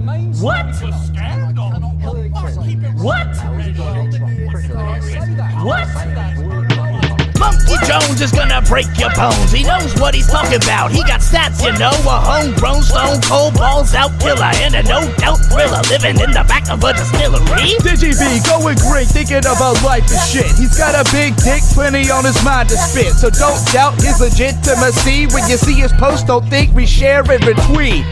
What? What? What? Monkey Jones is gonna break your bones. He knows what he's talking about. He got stats, you know. A homegrown stone cold balls out killer and a no doubt thriller living in the back of a distillery. Digi B going great, thinking about life and shit. He's got a big dick, plenty on his mind to spit. So don't doubt his legitimacy. When you see his post, don't think we share and retweet.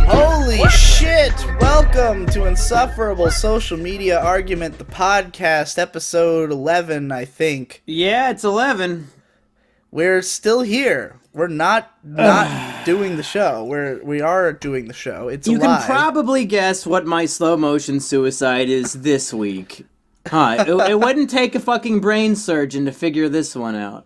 Holy shit! Welcome to Insufferable Social Media Argument, the podcast, episode 11, I think. Yeah, it's 11. We're still here. We're not doing the show. We are doing the show. It's You alive. can probably guess what my slow motion suicide is this week. It wouldn't take a fucking brain surgeon to figure this one out.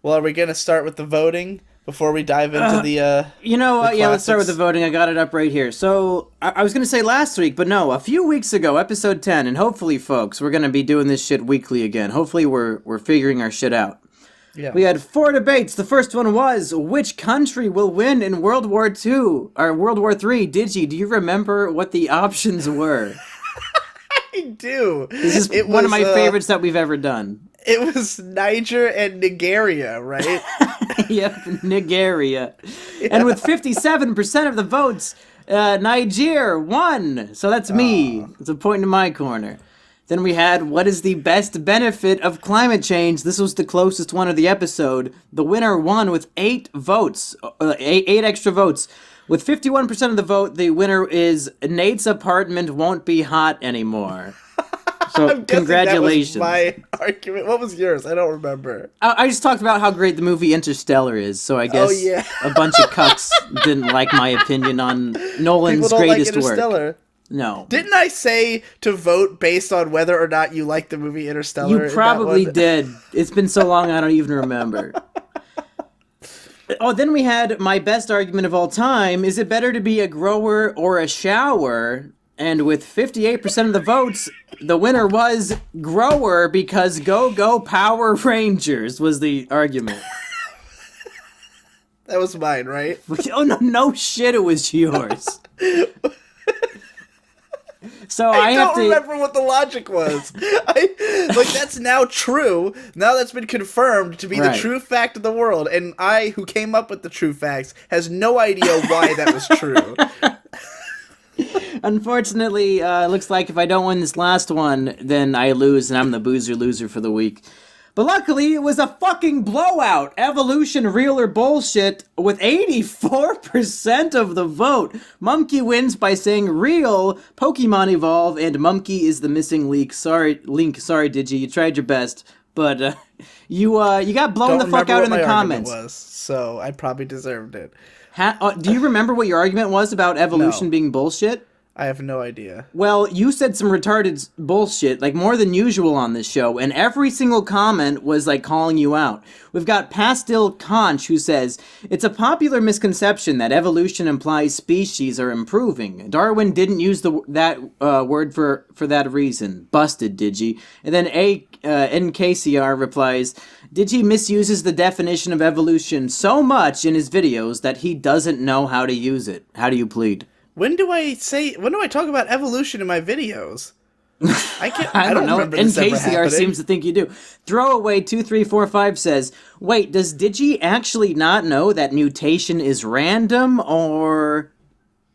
Well, are we going to start with the voting before we dive into the You know what? Yeah, let's start with the classics? voting. I got it up right here. So, I was going to say last week, but no, a few weeks ago, episode 10, and hopefully, folks, we're going to be doing this shit weekly again. Hopefully, we're figuring our shit out. Yeah. We had 4 debates. The first one was, which country will win in World War II, or World War III? Digi, do you remember what the options were? I do. This is one of my favorites that we've ever done. It was Niger and Nigeria, right? Yep, Nigeria. Yeah. And with 57% of the votes, Niger won. So that's me. It's a point in my corner. Then we had, what is the best benefit of climate change? This was the closest one of the episode. The winner won with 8 votes, 8 extra votes. With 51% of the vote, the winner is Nate's apartment won't be hot anymore. So congratulations. That was my argument. What was yours? I don't remember. I just talked about how great the movie Interstellar is, so I guess a bunch of cucks didn't like my opinion on Nolan's greatest work. No. Didn't I say to vote based on whether or not you like the movie Interstellar? You probably did. It's been so long I don't even remember. Oh, then we had my best argument of all time. Is it better to be a grower or a shower? And with 58% of the votes, the winner was grower because go Power Rangers was the argument. That was mine, right? Oh, no shit, it was yours. So I have to remember what the logic was. That's now true. Now that's been confirmed to be the true fact of the world. And I, who came up with the true facts, has no idea why that was true. Unfortunately, looks like if I don't win this last one, then I lose, and I'm the boozer loser for the week. But luckily, it was a fucking blowout. Evolution, real or bullshit, with 84% of the vote. Mumkey wins by saying real, Pokemon evolve, and Mumkey is the missing link. Sorry, Digi, you tried your best, but you got blown the fuck out in the comments. So I probably deserved it. Do you remember what your argument was about evolution being bullshit? I have no idea. Well, you said some retarded bullshit, like more than usual on this show, and every single comment was like calling you out. We've got Pastil Conch who says, it's a popular misconception that evolution implies species are improving. Darwin didn't use that word for that reason. Busted, Digi. And then NKCR replies, Digi misuses the definition of evolution so much in his videos that he doesn't know how to use it. How do you plead? When do I talk about evolution in my videos? I don't know. NKCR seems to think you do. Throwaway 2345 says, wait, does Digi actually not know that mutation is random? Or,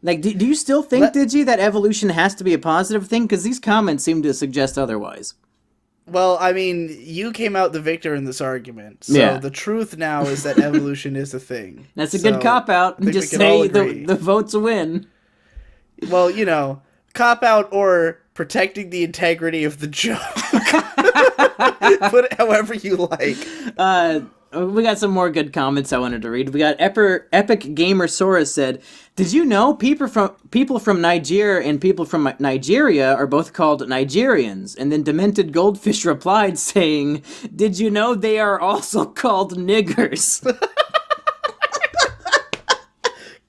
like, do you still think, Digi, that evolution has to be a positive thing? Because these comments seem to suggest otherwise. Well, I mean, you came out the victor in this argument. So the truth now is that evolution is a thing. That's a good cop-out. Just say the vote's a win. Well, you know, cop-out or protecting the integrity of the joke. Put it however you like. We got some more good comments I wanted to read. We got Epic Gamersaurus said, did you know people from Niger and people from Nigeria are both called Nigerians? And then Demented Goldfish replied saying, did you know they are also called niggers?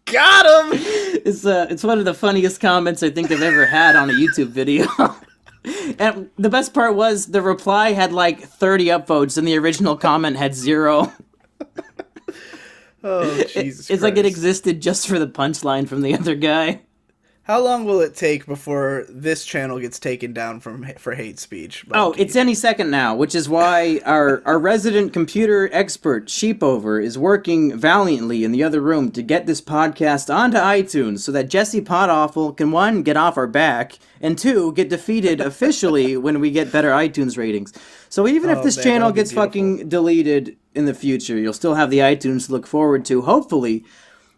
Got him! It's one of the funniest comments I think I've ever had on a YouTube video. And the best part was the reply had like 30 upvotes and the original comment had 0. Oh, Jesus It's like it existed just for the punchline from the other guy. How long will it take before this channel gets taken down for hate speech? Oh, it's any second now, which is why our resident computer expert, Sheepover, is working valiantly in the other room to get this podcast onto iTunes so that Jesse Podawful can, 1, get off our back, and 2, get defeated officially when we get better iTunes ratings. So even if this channel gets fucking deleted in the future, you'll still have the iTunes to look forward to, hopefully.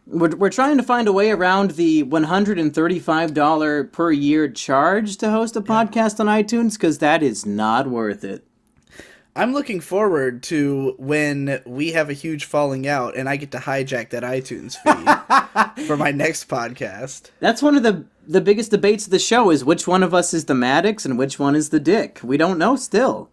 We're trying to find a way around the $135 per year charge to host a podcast on iTunes, because that is not worth it. I'm looking forward to when we have a huge falling out and I get to hijack that iTunes feed for my next podcast. That's one of the biggest debates of the show, is which one of us is the Maddox and which one is the Dick. We don't know still.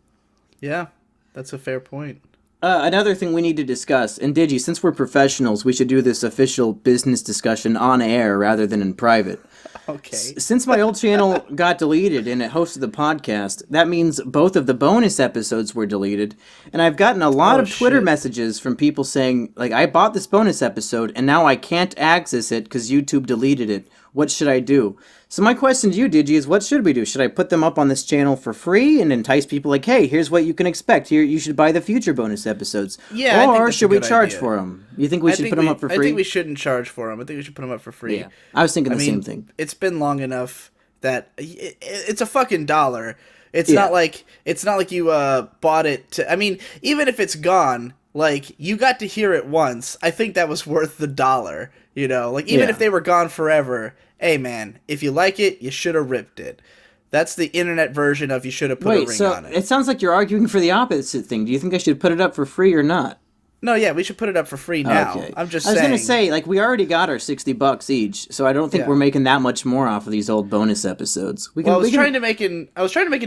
Yeah, that's a fair point. Another thing we need to discuss, and Digi, since we're professionals, we should do this official business discussion on air rather than in private. Okay. Since my old channel got deleted and it hosted the podcast, that means both of the bonus episodes were deleted, and I've gotten a lot of Twitter messages from people saying, like, I bought this bonus episode and now I can't access it because YouTube deleted it. What should I do? So my question to you, Digi, is what should we do? Should I put them up on this channel for free and entice people like, hey, here's what you can expect. Here, you should buy the future bonus episodes. Yeah, or should we charge for them? You think we should put them up for free? I think we shouldn't charge for them. I think we should put them up for free. Yeah, I was thinking the same thing. It's been long enough that it's a fucking $1. It's not like you bought it to. I mean, even if it's gone, like, you got to hear it once. I think that was worth the $1. You know, like, even if they were gone forever, hey man, if you like it, you should have ripped it. That's the internet version of you should have put a ring on it. It sounds like you're arguing for the opposite thing. Do you think I should put it up for free or not? No, yeah, we should put it up for free now. Okay. I'm just saying. I was going to say, like, we already got our $60 each, so I don't think we're making that much more off of these old bonus episodes. I was trying to make an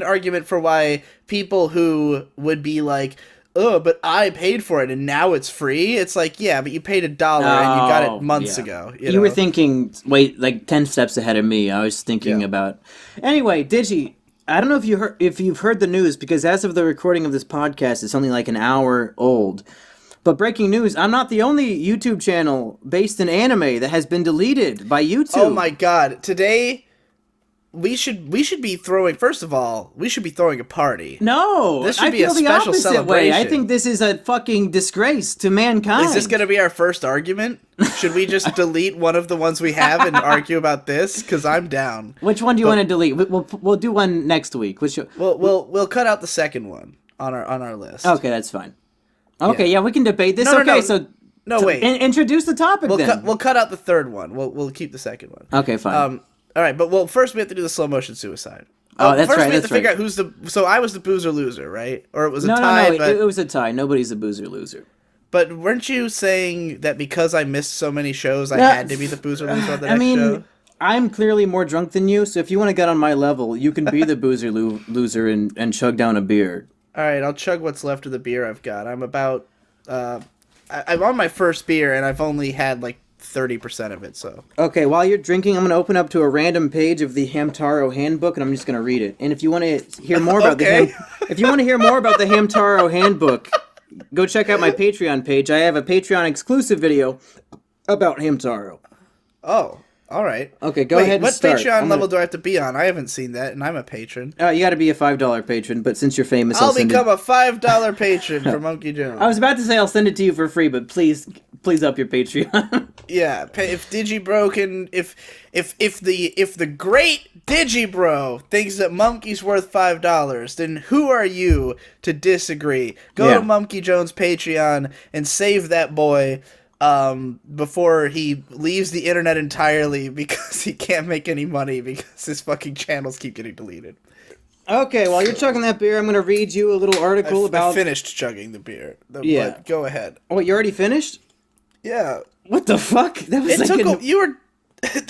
argument for why people who would be like, oh, but I paid for it and now it's free. It's like, yeah, but you paid $1 and you got it months ago. You were thinking, like 10 steps ahead of me. I was thinking about. Anyway, Digi, I don't know if you've heard the news, because as of the recording of this podcast, it's only like an hour old. But breaking news, I'm not the only YouTube channel based in anime that has been deleted by YouTube. Oh my god. Today, we should be throwing, first of all, we should be throwing a party. No, this should be a special celebration. Way. I think this is a fucking disgrace to mankind. Is this going to be our first argument? Should we just delete one of the ones we have and argue about this? Because I'm down. Which one do you want to delete? We'll do one next week. We'll cut out the second one on our list. Okay, that's fine. Okay, yeah, we can debate this. Wait. Introduce the topic then. We'll cut out the third one. We'll keep the second one. Okay, fine. All right, but first we have to do the slow motion suicide. That's first right. we have to figure out who's the. So I was the boozer loser, right? Or it was a tie. No, it was a tie. Nobody's a boozer loser. But weren't you saying that because I missed so many shows, I had to be the boozer loser on the next show? I'm clearly more drunk than you, so if you want to get on my level, you can be the boozer loser and chug down a beer. All right, I'll chug what's left of the beer I've got. I'm about. I'm on my first beer, and I've only had like 30% of it, so. Okay, while you're drinking, I'm going to open up to a random page of the Hamtaro handbook, and I'm just going to read it. And if you want to hear more about if you want to hear more about the Hamtaro handbook, go check out my Patreon page. I have a Patreon exclusive video about Hamtaro. Oh, all right. Okay, go ahead and start. What Patreon level do I have to be on? I haven't seen that, and I'm a patron. You got to be a $5 patron, but since you're famous, I'll become a $5 patron for Monkey Jones. I was about to say I'll send it to you for free, but please up your Patreon. Yeah, if Digibro can, if the great Digibro thinks that Monkey's worth $5, then who are you to disagree? Go to Monkey Jones' Patreon and save that boy before he leaves the internet entirely because he can't make any money because his fucking channels keep getting deleted. Okay, while you're chugging that beer, I'm going to read you a little article about... I finished chugging the beer. But go ahead. Oh, you already finished? Yeah. What the fuck? That was you were...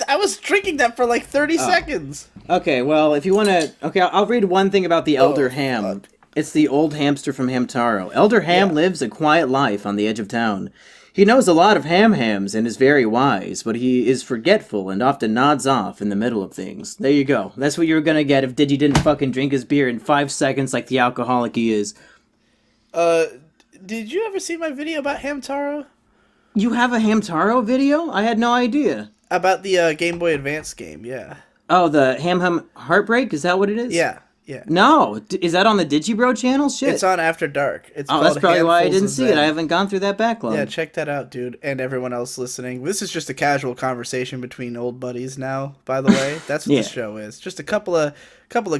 I was drinking that for like 30 seconds. Okay, well, if you want to... Okay, I'll read one thing about the Elder Ham. It's the old hamster from Hamtaro. Elder Ham lives a quiet life on the edge of town. He knows a lot of hams and is very wise, but he is forgetful and often nods off in the middle of things. There you go. That's what you were gonna get if Digi didn't fucking drink his beer in 5 seconds like the alcoholic he is. Did you ever see my video about Hamtaro? You have a Hamtaro video? I had no idea. About the Game Boy Advance game, yeah. Oh, the Ham Ham Heartbreak? Is that what it is? Yeah, yeah. No, is that on the Digibro channel? Shit. It's on After Dark. It's oh, called that's probably why I Handfuls didn't of see it. Zen. I haven't gone through that backlog. Yeah, check that out, dude, and everyone else listening. This is just a casual conversation between old buddies now, by the way. That's what Yeah. this show is. Just a couple of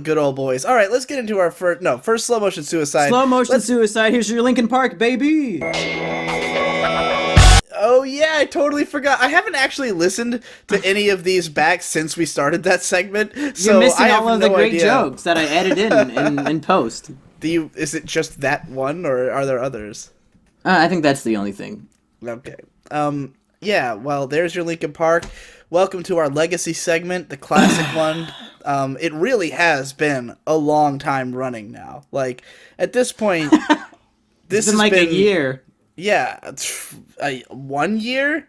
good old boys. All right, let's get into our first slow motion suicide. Slow motion suicide. Here's your Linkin Park, baby. Oh yeah, I totally forgot. I haven't actually listened to any of these back since we started that segment. So You're missing I have all of no the great idea. jokes that I edit in post. Is it just that one, or are there others? I think that's the only thing. Okay. Yeah, well, there's your Linkin Park. Welcome to our legacy segment, the classic one. It really has been a long time running now. Like, at this point, this It's been has like been a year. Yeah, 1 year?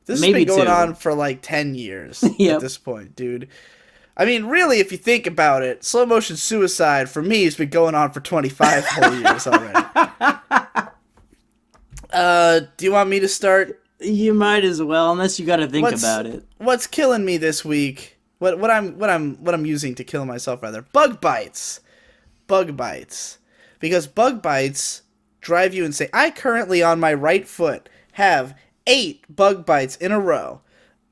This Maybe has been going 2. on for like 10 years Yep. at this point, dude. I mean, really, if you think about it, slow motion suicide for me has been going on for 25 whole years already. Do you want me to start? You might as well, unless you got to think about it. What's killing me this week? What I'm using to kill myself rather? Bug bites. Bug bites. Because bug bites drive you insane. I currently on my right foot have 8 bug bites in a row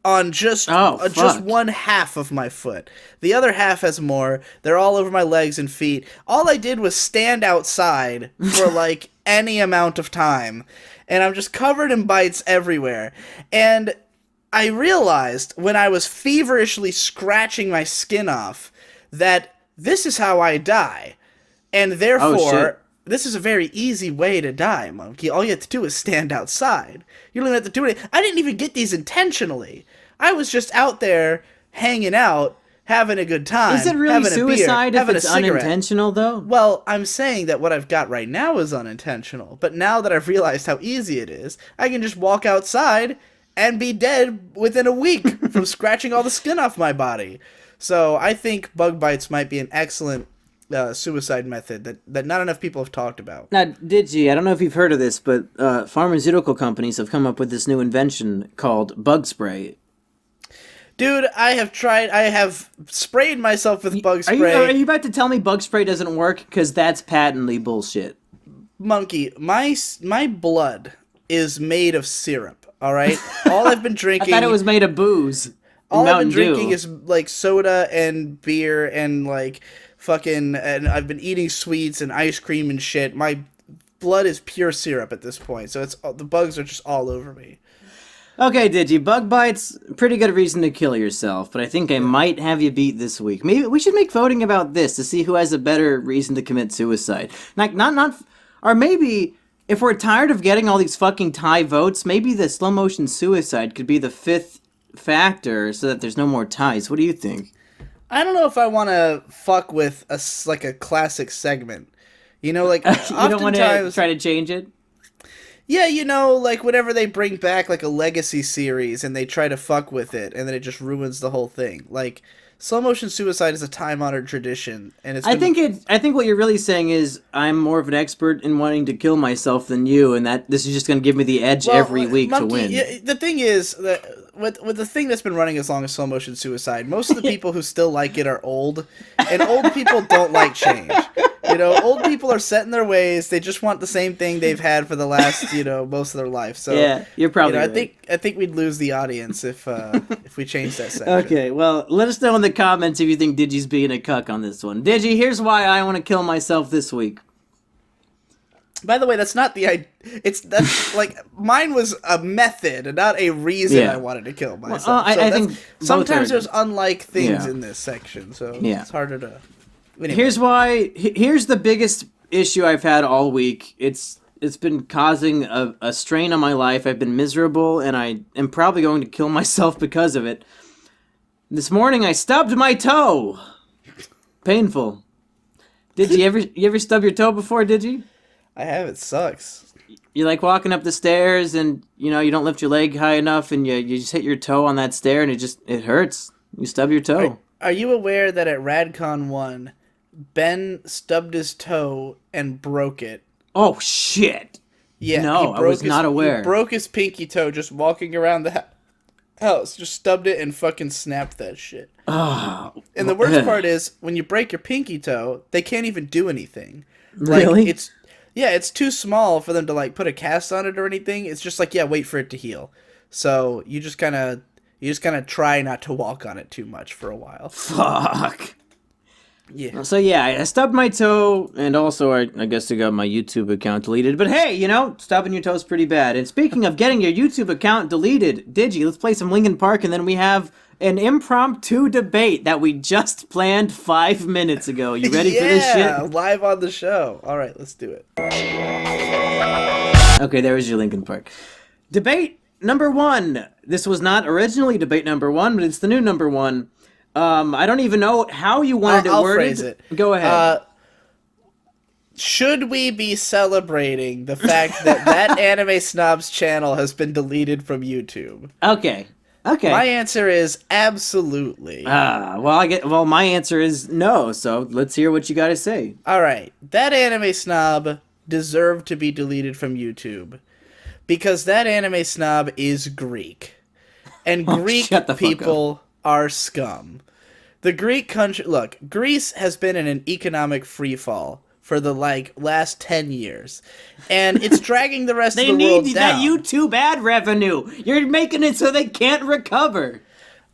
on just one half of my foot. The other half has more. They're all over my legs and feet. All I did was stand outside for like any amount of time, and I'm just covered in bites everywhere. And I realized when I was feverishly scratching my skin off that this is how I die. And therefore, this is a very easy way to die, Monkey. All you have to do is stand outside. You don't even have to do anything. I didn't even get these intentionally. I was just out there hanging out, having a good time. Is it really having suicide a beer, if it's unintentional, though? Well, I'm saying that what I've got right now is unintentional. But now that I've realized how easy it is, I can just walk outside and be dead within a week from scratching all the skin off my body. So I think bug bites might be an excellent suicide method that not enough people have talked about. Now, Digi, I don't know if you've heard of this, but pharmaceutical companies have come up with this new invention called bug spray. Dude, I have sprayed myself with bug spray. Are you about to tell me bug spray doesn't work? Because that's patently bullshit. Monkey, my blood is made of syrup, alright? All I've been drinking... I thought it was made of booze. All I've been Mountain drinking Dew. is, like, soda and beer and, like, and I've been eating sweets and ice cream and shit. My blood is pure syrup at this point, so the bugs are just all over me. Okay, Digi, bug bites, pretty good reason to kill yourself, but I think I might have you beat this week. Maybe we should make voting about this to see who has a better reason to commit suicide. Or maybe, if we're tired of getting all these fucking tie votes, maybe the slow motion suicide could be the 5th factor so that there's no more ties. What do you think? I don't know if I want to fuck with a classic segment. You know, like, You don't want to try to change it? Yeah, you know, like, whenever they bring back, like, a legacy series and they try to fuck with it, and then it just ruins the whole thing. Like, slow motion suicide is a time-honored tradition, and it's I think what you're really saying is I'm more of an expert in wanting to kill myself than you, and that this is just going to give me the edge every week Monkey, to win. Yeah, the thing is that with the thing that's been running as long as slow motion suicide, most of the people who still like it are old, and old people don't like change. You know, old people are set in their ways. They just want the same thing they've had for the last, most of their life. So yeah, you're probably right. I think we'd lose the audience if we changed that section. Okay, well, let us know in the comments if you think Digi's being a cuck on this one. Digi, here's why I want to kill myself this week. By the way, that's not the that's like mine was a method and not a reason I wanted to kill myself. Well, I think sometimes there's unlike things in this section, so it's harder to. Anyway. Here's the biggest issue I've had all week. It's been causing a strain on my life. I've been miserable, and I am probably going to kill myself because of it. This morning I stubbed my toe. Painful. Did you ever stub your toe before? Did you? I have. It sucks. You're like walking up the stairs, and you don't lift your leg high enough, and you just hit your toe on that stair, and it hurts. You stub your toe. Are you aware that at RadCon 1, Ben stubbed his toe and broke it? Oh shit! Yeah, no, I was not aware. He broke his pinky toe just walking around the Oh, so just stubbed it and fucking snapped that shit. Oh, And the worst part is, when you break your pinky toe, they can't even do anything. Like, really? it's too small for them to, like, put a cast on it or anything. It's just like, yeah, wait for it to heal. So you just kind of try not to walk on it too much for a while. Fuck. Yeah. So yeah, I stubbed my toe, and also I guess I got my YouTube account deleted. But hey, stubbing your toe's pretty bad. And speaking of getting your YouTube account deleted, Digi, let's play some Linkin Park, and then we have an impromptu debate that we just planned 5 minutes ago. You ready for this shit? Yeah, live on the show. All right, let's do it. Okay, there is your Linkin Park. Debate number 1. This was not originally debate number 1, but it's the new number 1. I don't even know how you wanted I'll it worded. phrase it. Go ahead. Should we be celebrating the fact that Anime Snob's channel has been deleted from YouTube? Okay. My answer is absolutely. Well, my answer is no, so let's hear what you got to say. All right. That Anime Snob deserved to be deleted from YouTube because that Anime Snob is Greek. And Greek people are scum. The Greek country... Look, Greece has been in an economic freefall for the, last 10 years. And it's dragging the rest of the world down. They need that YouTube ad revenue. You're making it so they can't recover.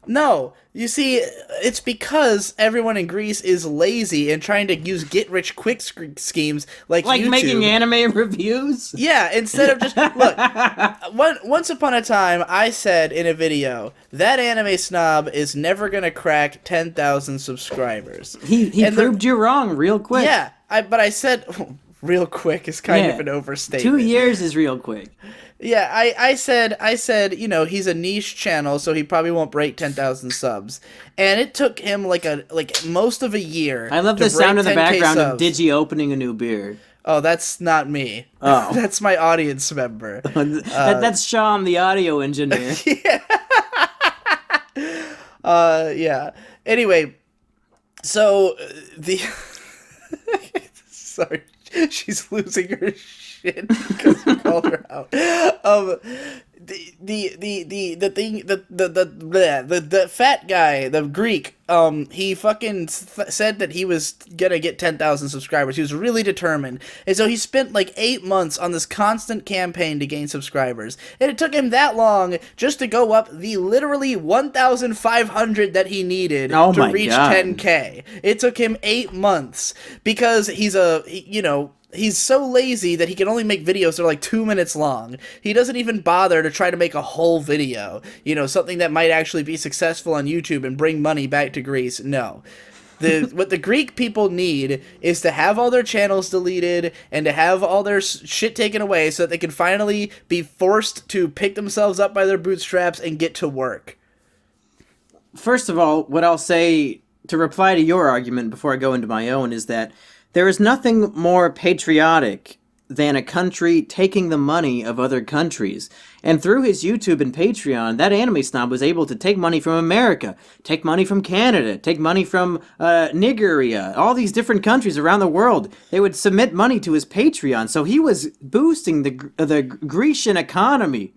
No, you see, it's because everyone in Greece is lazy and trying to use get-rich-quick schemes like YouTube. Making anime reviews? Yeah, instead of just... Look, once upon a time, I said in a video, that Anime Snob is never going to crack 10,000 subscribers. He proved you wrong real quick. Yeah, but I said... real quick is kind of an overstatement. 2 years is real quick. Yeah, I said, he's a niche channel, so he probably won't break 10,000 subs. And it took him most of a year. I love the sound in the background of Digi opening a new beer. Oh, that's not me. Oh. That's my audience member. That's Sean, the audio engineer. Yeah. Anyway, so sorry, she's losing her shit because we called her out. The fat guy, the Greek, he fucking said that he was gonna get 10,000 subscribers. He was really determined, and so he spent 8 months on this constant campaign to gain subscribers. And it took him that long just to go up the literally 1,500 that he needed to reach 10K. It took him 8 months because he's so lazy that he can only make videos that are 2 minutes long. He doesn't even bother to try to make a whole video. Something that might actually be successful on YouTube and bring money back to Greece. No. What the Greek people need is to have all their channels deleted and to have all their shit taken away so that they can finally be forced to pick themselves up by their bootstraps and get to work. First of all, what I'll say to reply to your argument before I go into my own is that there is nothing more patriotic than a country taking the money of other countries. And through his YouTube and Patreon, that Anime Snob was able to take money from America, take money from Canada, take money from Nigeria, all these different countries around the world. They would submit money to his Patreon. So he was boosting the Grecian economy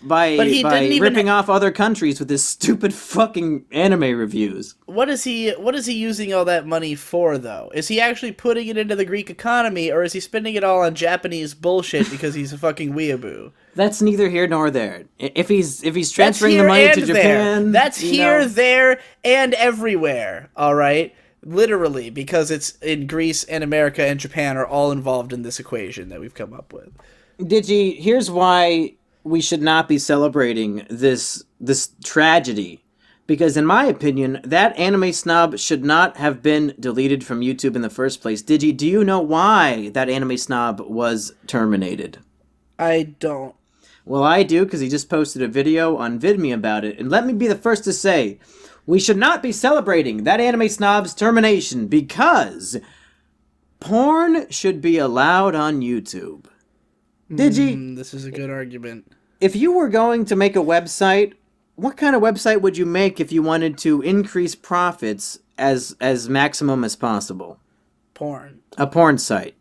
by ripping off other countries with his stupid fucking anime reviews. What is he using all that money for, though? Is he actually putting it into the Greek economy, or is he spending it all on Japanese bullshit because he's a fucking weeaboo? That's neither here nor there. If he's transferring the money to Japan, that's here, there, and everywhere. All right, literally, because it's in Greece and America and Japan are all involved in this equation that we've come up with. Digi, here's why we should not be celebrating this tragedy. Because in my opinion, that Anime Snob should not have been deleted from YouTube in the first place. Digi, do you know why that Anime Snob was terminated? I don't. Well, I do, because he just posted a video on VidMe about it. And let me be the first to say, we should not be celebrating that Anime Snob's termination because porn should be allowed on YouTube. Digi, this is a good argument. If you were going to make a website, what kind of website would you make if you wanted to increase profits as maximum as possible? Porn. A porn site.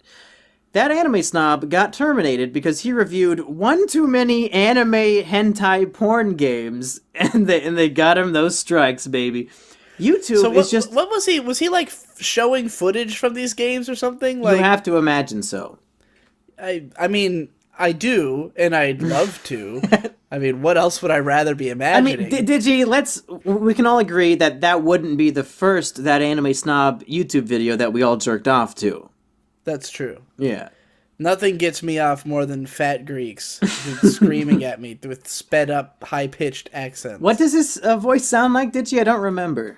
That Anime Snob got terminated because he reviewed one too many anime hentai porn games, and they got him those strikes, baby. YouTube is just... What was he? Was he like showing footage from these games or something? Like, you have to imagine so. I mean, I do, and I'd love to. I mean, what else would I rather be imagining? I mean, we can all agree that wouldn't be the first That Anime Snob YouTube video that we all jerked off to. That's true. Yeah. Nothing gets me off more than fat Greeks screaming at me with sped up, high pitched accents. What does this voice sound like, Ditchy? I don't remember.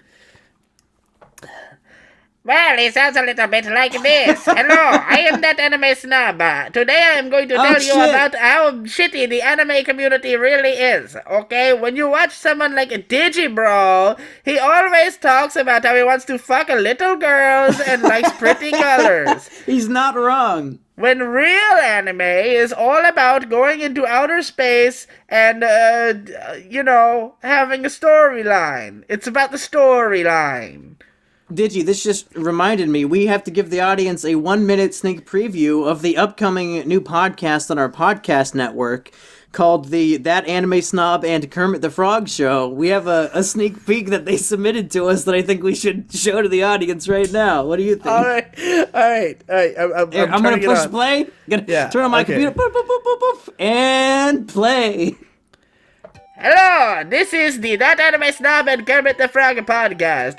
Well, it sounds a little bit like this. Hello, I am That Anime Snob. Today I am going to tell you about how shitty the anime community really is. Okay, when you watch someone like Digibro, he always talks about how he wants to fuck little girls and likes pretty colors. He's not wrong. When real anime is all about going into outer space and, having a storyline. It's about the storyline. Digi, this just reminded me, we have to give the audience a 1-minute sneak preview of the upcoming new podcast on our podcast network called the That Anime Snob and Kermit the Frog Show. We have a sneak peek that they submitted to us that I think we should show to the audience right now. What do you think? All right. I'm going to push play. Turn on my computer. Boop, boop, boop, boop, boop, and play. Hello, this is the That Anime Snob and Kermit the Frog podcast.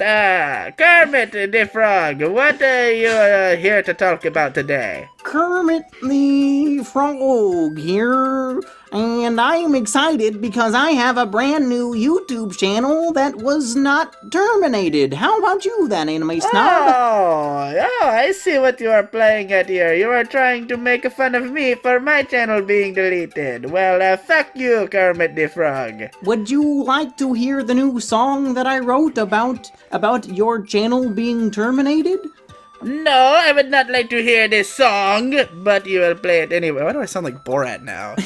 Kermit the Frog, what are you here to talk about today? Kermit the Frog here, and I am excited because I have a brand new YouTube channel that was not terminated. How about you, That Anime Snob? Oh, I see what you are playing at here. You are trying to make fun of me for my channel being deleted. Well, fuck you, Kermit the Frog. Would you like to hear the new song that I wrote about your channel being terminated? No, I would not like to hear this song, but you will play it anyway. Why do I sound like Borat now?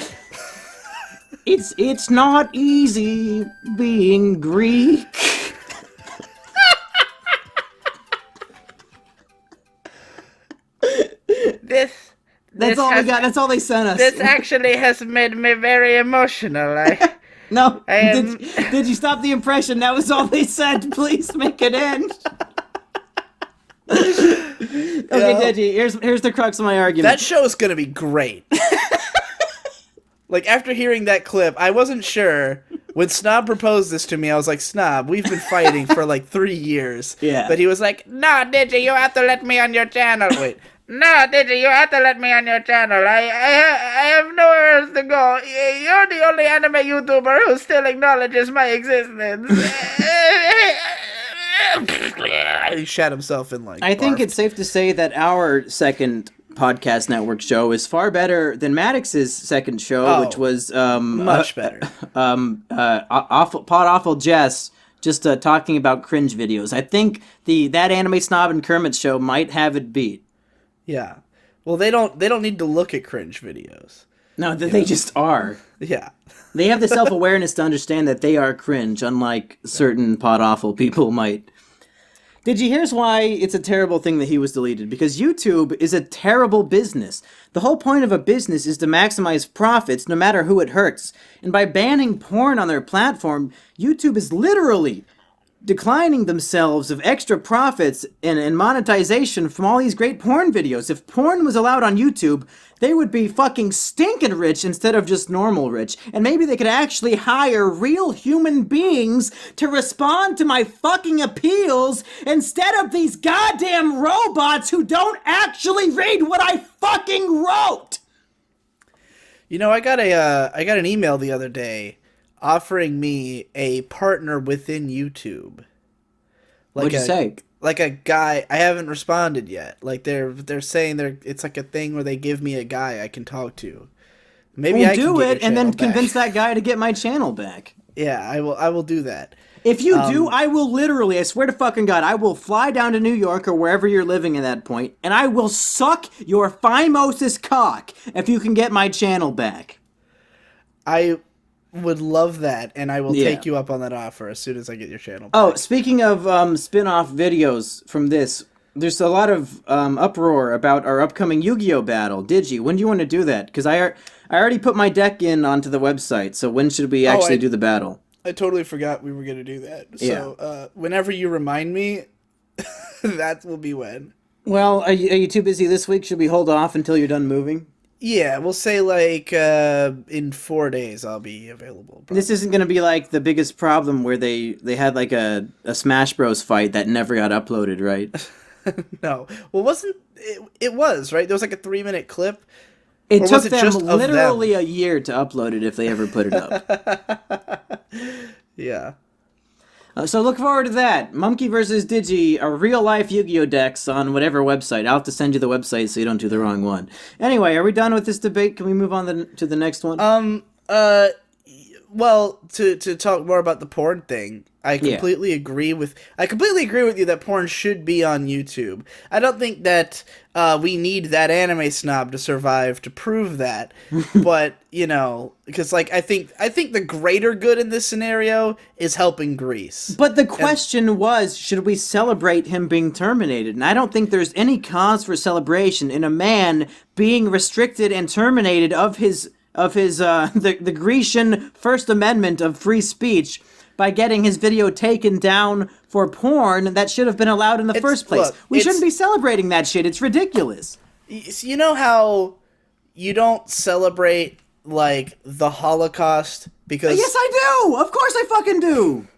It's not easy being Greek. That's all we got. That's all they sent us. This actually has made me very emotional. No, did you stop the impression? That was all they said. Please make it end. Okay, Deji, here's the crux of my argument. That show is gonna be great. Like, after hearing that clip, I wasn't sure. When Snob proposed this to me, I was like, Snob, we've been fighting for like 3 years. Yeah. But he was like, No, Digi, you have to let me on your channel. wait. No, Digi, you have to let me on your channel. I have nowhere else to go. You're the only anime YouTuber who still acknowledges my existence. He shat himself in like. I think barf. it's safe to say that our second podcast network show is far better than Maddox's second show, which was much better. Awful Jess just talking about cringe videos. I think that Anime Snob and Kermit show might have it beat. Yeah. Well, they don't need to look at cringe videos. No, they just are. Yeah. They have the self-awareness to understand that they are cringe, unlike certain pod-awful people might. Here's why it's a terrible thing that he was deleted. Because YouTube is a terrible business. The whole point of a business is to maximize profits, no matter who it hurts. And by banning porn on their platform, YouTube is literally declining themselves of extra profits and monetization from all these great porn videos. If porn was allowed on YouTube, they would be fucking stinking rich instead of just normal rich. And maybe they could actually hire real human beings to respond to my fucking appeals instead of these goddamn robots who don't actually read what I fucking wrote. You know, I got an email the other day offering me a partner within YouTube. Like What'd you say? Like a guy. I haven't responded yet. Like they're saying it's like a thing where they give me a guy I can talk to. Maybe I can do get it and then back. convince that guy to get my channel back. Yeah, I will do that. If you do, I will literally, I swear to fucking God, I will fly down to New York or wherever you're living at that point, and I will suck your phimosis cock if you can get my channel back. I would love that, and I will take you up on that offer as soon as I get your channel back. Oh, speaking of spin-off videos from this, There's a lot of uproar about our upcoming Yu-Gi-Oh battle. Digi, when do you want to do that? Because I already put my deck in onto the website, so when should we actually do the battle? I totally forgot we were going to do that. So whenever you remind me, that will be when. Well, are you too busy this week? Should we hold off until you're done moving? Yeah, we'll say like in 4 days I'll be available. Probably. This isn't going to be like the biggest problem where they had like a Smash Bros fight that never got uploaded, right? No. Well, wasn't it was, right? There was like a 3-minute clip. It took them literally a year to upload it if they ever put it up. Yeah. So look forward to that. Monkey versus Digi, a real-life Yu-Gi-Oh decks on whatever website. I'll have to send you the website so you don't do the wrong one. Anyway, are we done with this debate? Can we move on to the next one? Well, to talk more about the porn thing, I completely agree with you that porn should be on YouTube. I don't think that we need that anime snob to survive to prove that, but because like I think the greater good in this scenario is helping Greece. But the question was, should we celebrate him being terminated? And I don't think there's any cause for celebration in a man being restricted and terminated of the Grecian First Amendment of free speech by getting his video taken down for porn that should have been allowed in the first place. Look, we shouldn't be celebrating that shit. It's ridiculous. You know how you don't celebrate like the Holocaust because yes, I do. Of course, I fucking do.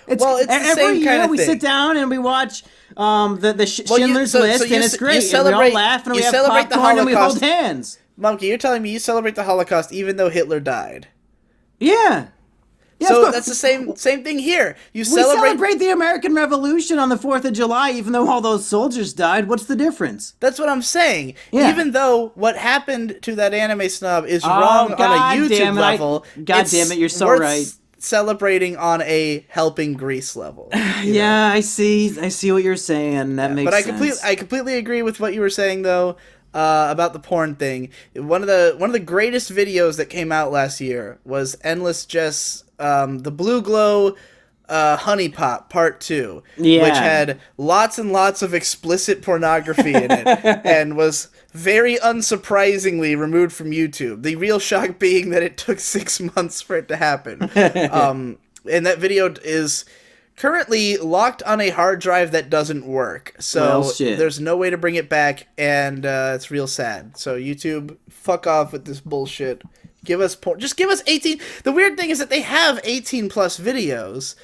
It's the every same year kind of we thing. sit down and we watch Schindler's List, and it's great. And we all laugh and we have popcorn and we hold hands. Monkey, you're telling me you celebrate the Holocaust even though Hitler died? Yeah. So that's the same thing here. We celebrate the American Revolution on the 4th of July, even though all those soldiers died. What's the difference? That's what I'm saying. Yeah. Even though what happened to that anime snob is wrong on a YouTube level, God damn it, you're so right. Celebrating on a helping Greece level. Yeah, I see what you're saying. That makes sense. But I completely agree with what you were saying though. About the porn thing, one of the greatest videos that came out last year was Endless Jess, the Blue Glow, Honey Pop Part 2, which had lots and lots of explicit pornography in it, and was very unsurprisingly removed from YouTube. The real shock being that it took 6 months for it to happen. And that video is currently locked on a hard drive that doesn't work, so there's no way to bring it back, and it's real sad. So YouTube, fuck off with this bullshit. Give us porn. Just give us 18. The weird thing is that they have 18 plus videos,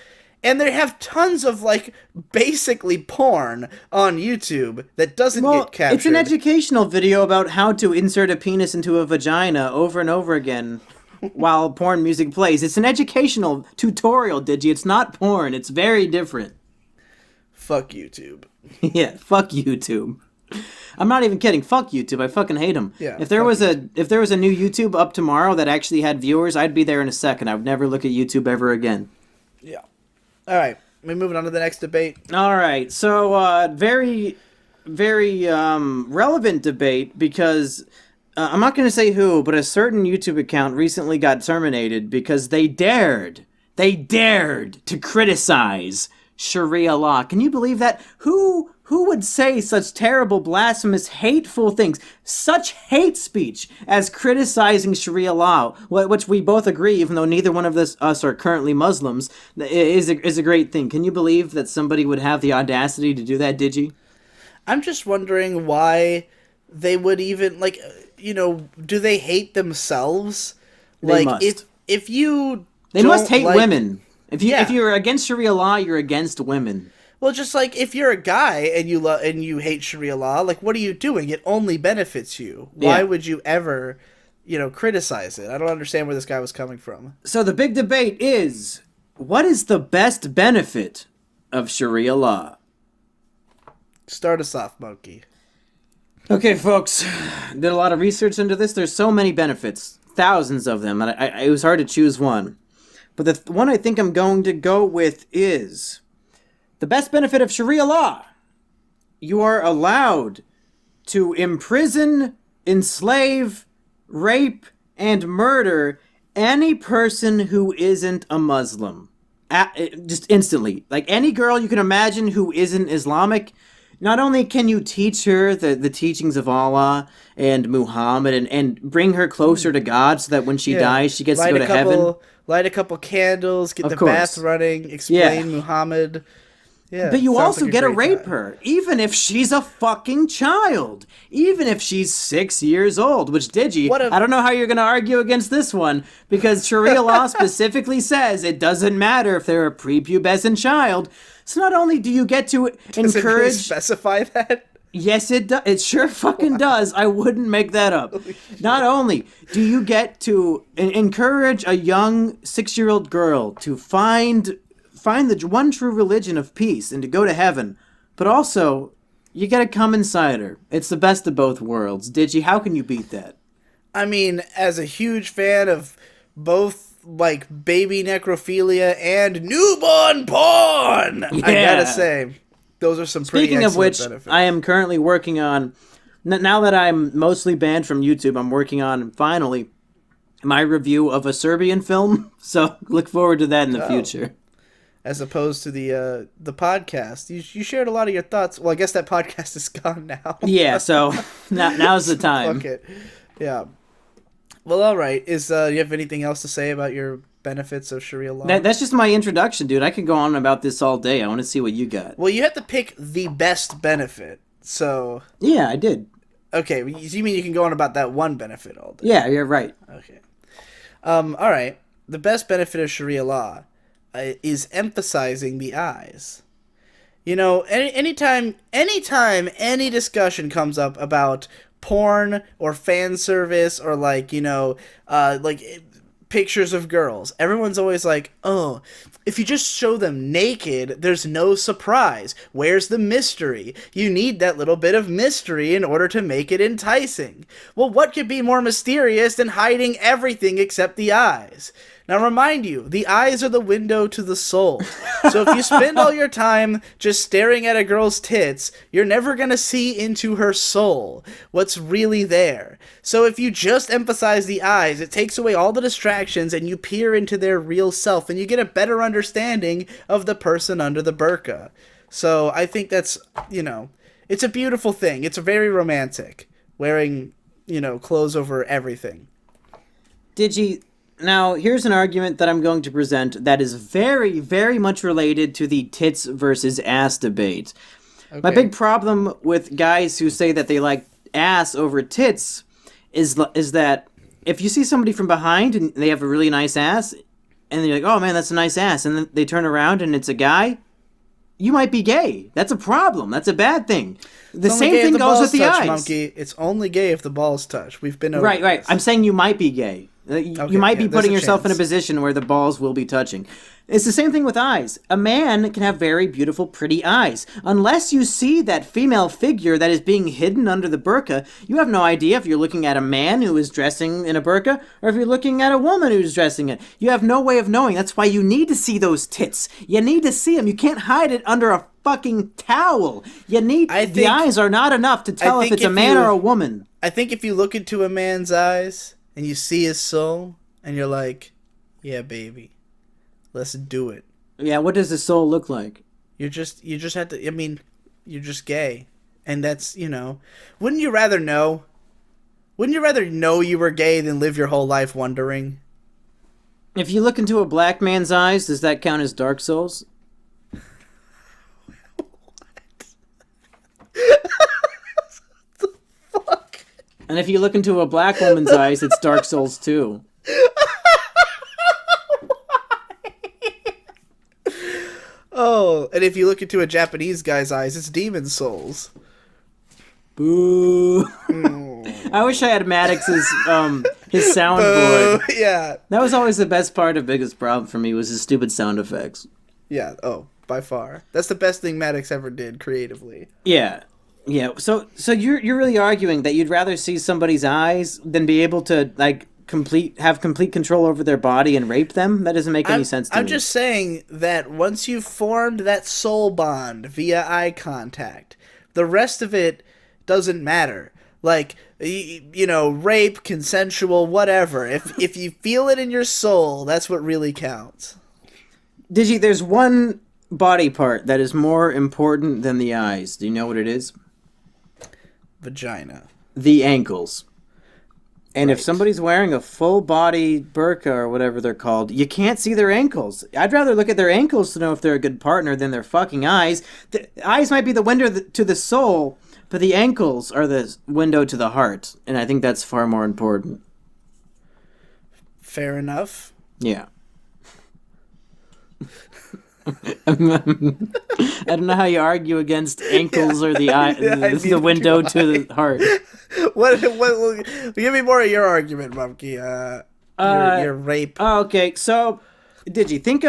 and they have tons of like basically porn on YouTube that doesn't get captured. It's an educational video about how to insert a penis into a vagina over and over again while porn music plays. It's an educational tutorial, Digi. It's not porn. It's very different. Fuck YouTube. Yeah, fuck YouTube. I'm not even kidding. Fuck YouTube. I fucking hate them. Yeah. If there was a new YouTube up tomorrow that actually had viewers, I'd be there in a second. I would never look at YouTube ever again. Yeah. All right. We're moving on to the next debate. All right. So, very, very relevant debate because I'm not going to say who, but a certain YouTube account recently got terminated because they dared to criticize Sharia law. Can you believe that? Who would say such terrible, blasphemous, hateful things, such hate speech as criticizing Sharia law, which we both agree, even though neither one of us are currently Muslims, is a great thing. Can you believe that somebody would have the audacity to do that, Digi? I'm just wondering why they would even, like, do they hate themselves? They like, must. if you They must hate women. If Yeah. you're against Sharia law, you're against women. Well, just like if you're a guy and you hate Sharia law, like what are you doing? It only benefits you. Why would you ever, criticize it? I don't understand where this guy was coming from. So the big debate is, what is the best benefit of Sharia law? Start us off, Monkey. Okay, folks, did a lot of research into this. There's so many benefits, thousands of them, and it was hard to choose one. But the one I think I'm going to go with is the best benefit of Sharia law. You are allowed to imprison, enslave, rape, and murder any person who isn't a Muslim. Just instantly. Like any girl you can imagine who isn't Islamic, Not only can you teach her the teachings of Allah and Muhammad and bring her closer to God so that when she dies, she gets to go to heaven. Light a couple candles, get Of the course. bath running, explain Muhammad. Yeah, But you sounds also like a get to great rape time. her, even if she's a fucking child. Even if she's 6 years old, which Digi, I don't know how you're going to argue against this one, because Sharia law specifically says it doesn't matter if they're a prepubescent child. So not only do you get to Does it really encourage... specify that? Yes, it does. It sure fucking does. I wouldn't make that up. Not only do you get to encourage a young 6-year-old girl to find the one true religion of peace and to go to heaven, but also you get to come inside her. It's the best of both worlds. Digi, how can you beat that? I mean, as a huge fan of both, like, baby necrophilia and newborn porn, I gotta say, those are some pretty Speaking of which, benefits. I am currently working on, now that I'm mostly banned from YouTube, I'm working on, finally, my review of a Serbian film, so look forward to that in the future. As opposed to the podcast. You shared a lot of your thoughts. Well, I guess that podcast is gone now. Yeah, so now's the time. Fuck it. Yeah. Well, all right. Do you have anything else to say about your benefits of Sharia law? That's just my introduction, dude. I could go on about this all day. I want to see what you got. Well, you have to pick the best benefit. So. Yeah, I did. Okay, you mean you can go on about that one benefit all day? Yeah, you're right. Okay. All right. The best benefit of Sharia law is emphasizing the eyes. You know, anytime any discussion comes up about porn or fan service or like, you know, like pictures of girls, everyone's always like, oh, if you just show them naked, there's no surprise. Where's the mystery? You need that little bit of mystery in order to make it enticing. Well, what could be more mysterious than hiding everything except the eyes? Now remind you, the eyes are the window to the soul. So if you spend all your time just staring at a girl's tits, you're never going to see into her soul, what's really there. So if you just emphasize the eyes, it takes away all the distractions and you peer into their real self and you get a better understanding of the person under the burqa. So I think that's, you know, it's a beautiful thing. It's very romantic, wearing, you know, clothes over everything. Now, here's an argument that I'm going to present that is very, very much related to the tits versus ass debate. Okay. My big problem with guys who say that they like ass over tits is that if you see somebody from behind and they have a really nice ass, and then you're like, oh man, that's a nice ass, and then they turn around and it's a guy, you might be gay. That's a problem. That's a bad thing. The same thing goes with the eyes. Monkey. It's only gay if the balls touch. We've been over Right. this. I'm saying you might be gay. You might be putting yourself in a position where the balls will be touching. It's the same thing with eyes. A man can have very beautiful, pretty eyes. Unless you see that female figure that is being hidden under the burqa, you have no idea if you're looking at a man who is dressing in a burqa or if you're looking at a woman who's dressing it. You have no way of knowing. That's why you need to see those tits. You need to see them. You can't hide it under a fucking towel. The eyes are not enough to tell if it's a man or a woman. I think if you look into a man's eyes and you see his soul and you're like, yeah, baby, let's do it. Yeah, what does the soul look like? You just have to, I mean, you're just gay. And that's, you know, wouldn't you rather know? Wouldn't you rather know you were gay than live your whole life wondering? If you look into a black man's eyes, does that count as dark souls? And if you look into a black woman's eyes, it's Dark Souls too. Oh, and if you look into a Japanese guy's eyes, it's Demon Souls. Boo. I wish I had Maddox's his soundboard. Yeah. That was always the best part of Biggest Problem for me, was his stupid sound effects. Yeah, by far. That's the best thing Maddox ever did creatively. Yeah. Yeah, so you're really arguing that you'd rather see somebody's eyes than be able to like have complete control over their body and rape them? That doesn't make any sense to me. I'm just saying that once you've formed that soul bond via eye contact, the rest of it doesn't matter. Like, you know, rape, consensual, whatever. If you feel it in your soul, that's what really counts. There's one body part that is more important than the eyes. Do you know what it is? Vagina. The ankles. And if Right. somebody's wearing a full body burqa or whatever they're called, you can't see their ankles. I'd rather look at their ankles to know if they're a good partner than their fucking eyes. The eyes might be the window to the soul, but the ankles are the window to the heart. And I think that's far more important. Fair enough. Yeah. I don't know how you argue against ankles or the eye, the window to the heart. What? Give me more of your argument, Monkey. Your rape. Oh, okay, so Digi, think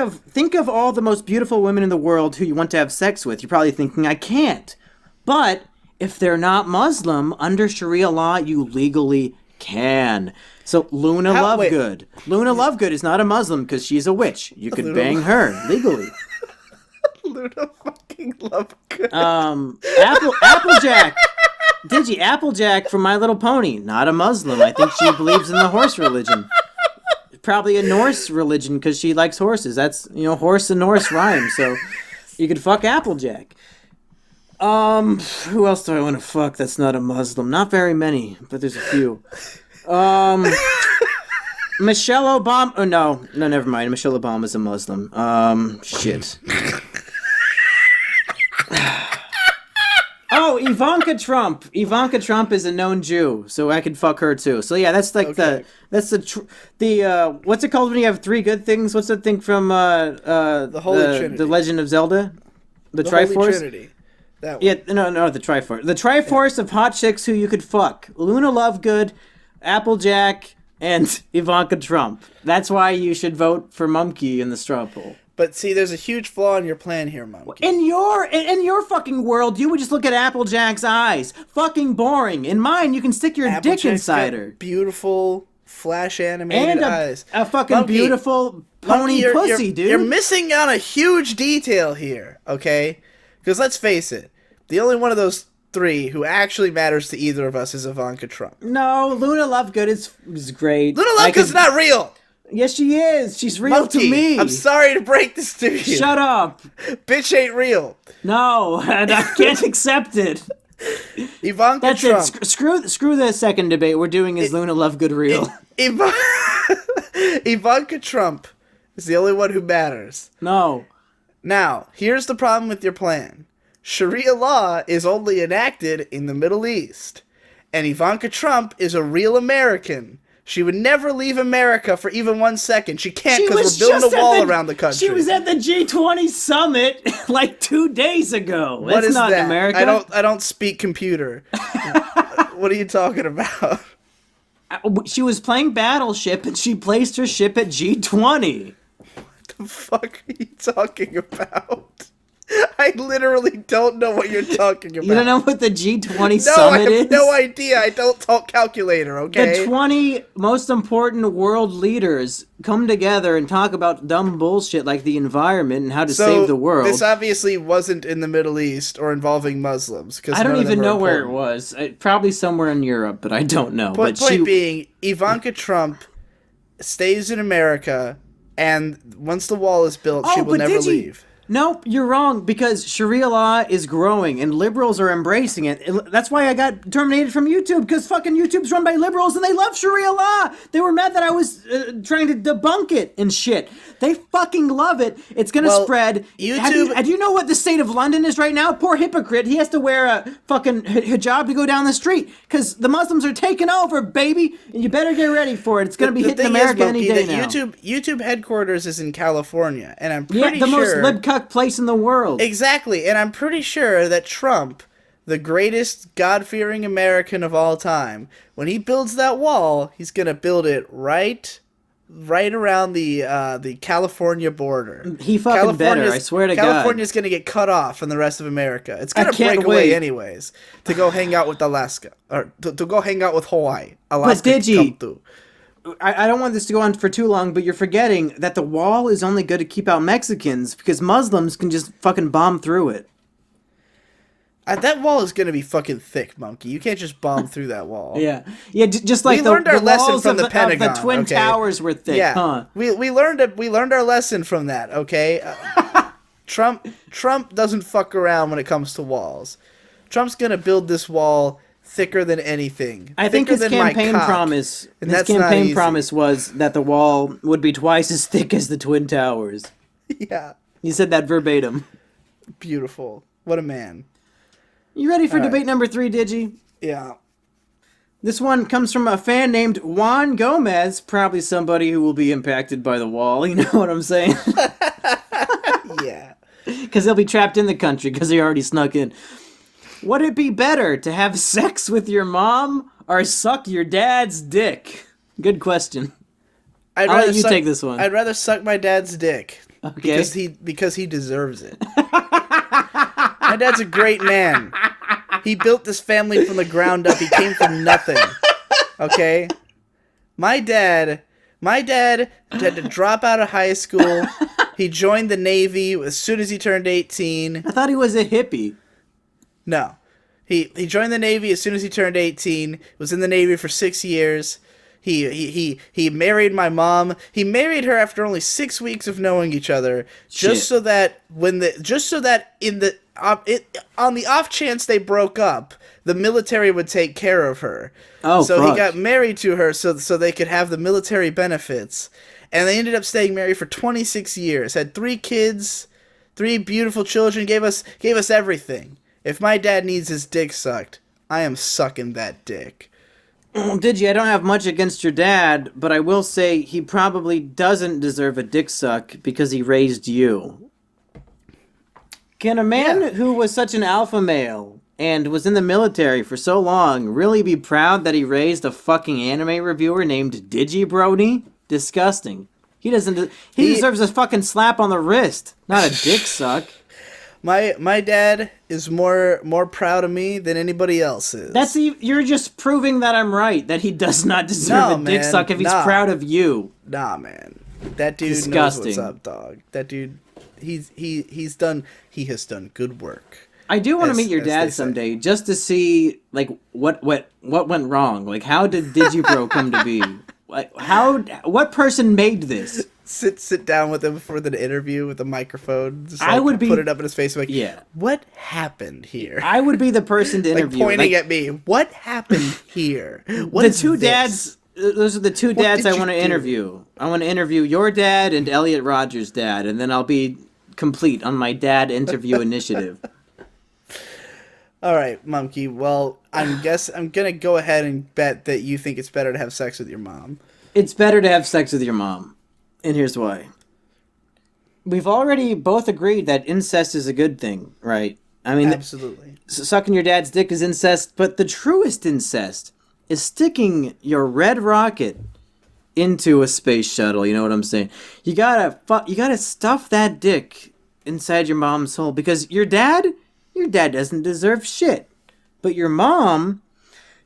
of all the most beautiful women in the world who you want to have sex with. You're probably thinking, I can't. But if they're not Muslim, under Sharia law, you legally can. So Luna Lovegood. Luna Lovegood is not a Muslim because she's a witch. You could bang her legally. Luna fucking Lovegood. Applejack. Digi, Applejack from My Little Pony. Not a Muslim. I think she believes in the horse religion. Probably a Norse religion because she likes horses. That's, horse and Norse rhyme. So you could fuck Applejack. Who else do I want to fuck that's not a Muslim? Not very many, but there's a few. Michelle Obama. Oh, no, never mind. Michelle Obama's a Muslim. Shit. Oh, Ivanka Trump. Ivanka Trump is a known Jew, so I could fuck her too. So yeah, that's like what's it called when you have three good things? What's that thing from the Holy Trinity, the Legend of Zelda, the Triforce? Holy Trinity. That one. Yeah, no, the Triforce. The Triforce of hot chicks who you could fuck: Luna Lovegood, Applejack, and Ivanka Trump. That's why you should vote for Mumkey in the straw poll. But see, there's a huge flaw in your plan here, Monkey. In your fucking world, you would just look at Applejack's eyes. Fucking boring. In mine, you can stick your dick inside her. Beautiful, flash animated eyes. A fucking Monkey, beautiful pony pussy, dude. You're missing on a huge detail here, okay? Because let's face it, the only one of those three who actually matters to either of us is Ivanka Trump. No, Luna Lovegood is great. Luna Lovegood's not real! Yes, she is. She's real Monkey, to me. I'm sorry to break this to you. Shut up. Bitch ain't real. No, I can't accept it. Ivanka That's Trump. it. Screw the second debate. We're doing is Luna Lovegood real? Ivanka Trump is the only one who matters. No. Now, here's the problem with your plan. Sharia law is only enacted in the Middle East. And Ivanka Trump is a real American. She would never leave America for even 1 second. She can't because we're building a wall around the country. She was at the G20 summit like 2 days ago. What is not that? America. I don't speak computer. What are you talking about? She was playing Battleship and she placed her ship at G20. What the fuck are you talking about? I literally don't know what you're talking about. You don't know what the G20 summit is? No, I have no idea. I don't talk calculator, okay? The 20 most important world leaders come together and talk about dumb bullshit like the environment and how to save the world. This obviously wasn't in the Middle East or involving Muslims. I don't even know where it was. Probably somewhere in Europe, but I don't know. Point being, Ivanka Trump stays in America, and once the wall is built, she will never leave. Nope, you're wrong, because Sharia law is growing, and liberals are embracing it. That's why I got terminated from YouTube, because fucking YouTube's run by liberals, and they love Sharia law! They were mad that I was trying to debunk it and shit. They fucking love it. It's gonna spread. YouTube... Do you know what the state of London is right now? Poor hypocrite. He has to wear a fucking hijab to go down the street, because the Muslims are taking over, baby! And you better get ready for it. It's gonna be hitting America any day now. YouTube headquarters is in California, and I'm pretty sure... most lib-cuck place in the world. Exactly, and I'm pretty sure that Trump, the greatest God-fearing American of all time, when he builds that wall, he's gonna build it right around the California border. He fucking better, I swear to God. California's gonna get cut off from the rest of America. It's gonna break away anyways to go hang out with Alaska, or to go hang out with Hawaii. Alaska, but Digi, I don't want this to go on for too long, but you're forgetting that the wall is only good to keep out Mexicans because Muslims can just fucking bomb through it. That wall is going to be fucking thick, Monkey. You can't just bomb through that wall. Yeah, just like we learned our lesson from the Pentagon. Pentagon. The Twin Towers were thick, huh? We learned our lesson from that, okay? Trump doesn't fuck around when it comes to walls. Trump's gonna build this wall thicker than anything. I think his campaign promise. His campaign promise was that the wall would be twice as thick as the Twin Towers. Yeah. He said that verbatim. Beautiful. What a man. You ready for debate number 3, Digi? Yeah. This one comes from a fan named Juan Gomez, probably somebody who will be impacted by the wall. You know what I'm saying? Yeah. Because they'll be trapped in the country because they already snuck in. Would it be better to have sex with your mom or suck your dad's dick? Good question. I'll let you take this one. I'd rather suck my dad's dick. Okay. Because he deserves it. My dad's a great man. He built this family from the ground up. He came from nothing. Okay? My dad had to drop out of high school. He joined the Navy as soon as he turned 18. I thought he was a hippie. No. He joined the Navy as soon as he turned 18. Was in the Navy for 6 years. He married my mom. He married her after only 6 weeks of knowing each other, just so that on the off chance they broke up, the military would take care of her. Oh, so fuck. He got married to her so they could have the military benefits, and they ended up staying married for 26 years. Had 3 kids, 3 beautiful children. Gave us everything. If my dad needs his dick sucked, I am sucking that dick. Digi, I don't have much against your dad, but I will say he probably doesn't deserve a dick suck because he raised you. Can a man who was such an alpha male and was in the military for so long really be proud that he raised a fucking anime reviewer named Digibrody? Disgusting. He deserves a fucking slap on the wrist, not a dick suck. My dad is more proud of me than anybody else is. You're just proving that I'm right, that he does not deserve a dick suck if he's proud of you. Nah, man. That dude Disgusting. knows what's up, dog. That dude, he has done good work. I do want to meet your dad someday, just to see like what went wrong. Like, how did Digibro come to be? Like, what person made this? Sit down with him for the interview with a microphone. Just, put it up in his face, like, what happened here? I would be the person to interview, pointing at me. What happened here? Dads. Those are the 2 dads I want to interview. I want to interview your dad and Elliot Rogers' dad, and then I'll be complete on my dad interview initiative. All right, Monkey. Well, I'm gonna go ahead and bet that you think it's better to have sex with your mom. It's better to have sex with your mom. And here's why. We've already both agreed that incest is a good thing, right? I mean, absolutely. Sucking your dad's dick is incest, but the truest incest is sticking your red rocket into a space shuttle. You know what I'm saying? You gotta stuff that dick inside your mom's hole, because your dad doesn't deserve shit. But your mom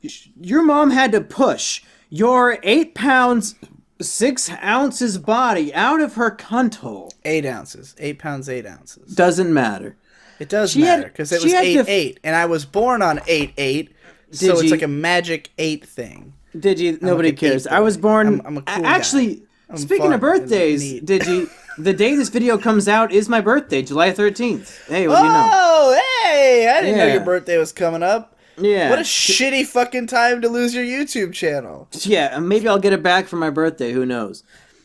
had to push your 8 pounds 6 ounces body out of her cunt hole. 8 ounces. 8 pounds, 8 ounces. Doesn't matter. It does matter, because it was 8-8, and I was born on 8-8, so it's like a magic 8 thing. Nobody cares. I was born... I'm a cool guy. Speaking of birthdays, the day this video comes out is my birthday, July 13th. Hey, what do you know? Oh, hey! I didn't know your birthday was coming up. Yeah. What a shitty fucking time to lose your YouTube channel. Yeah, maybe I'll get it back for my birthday, who knows.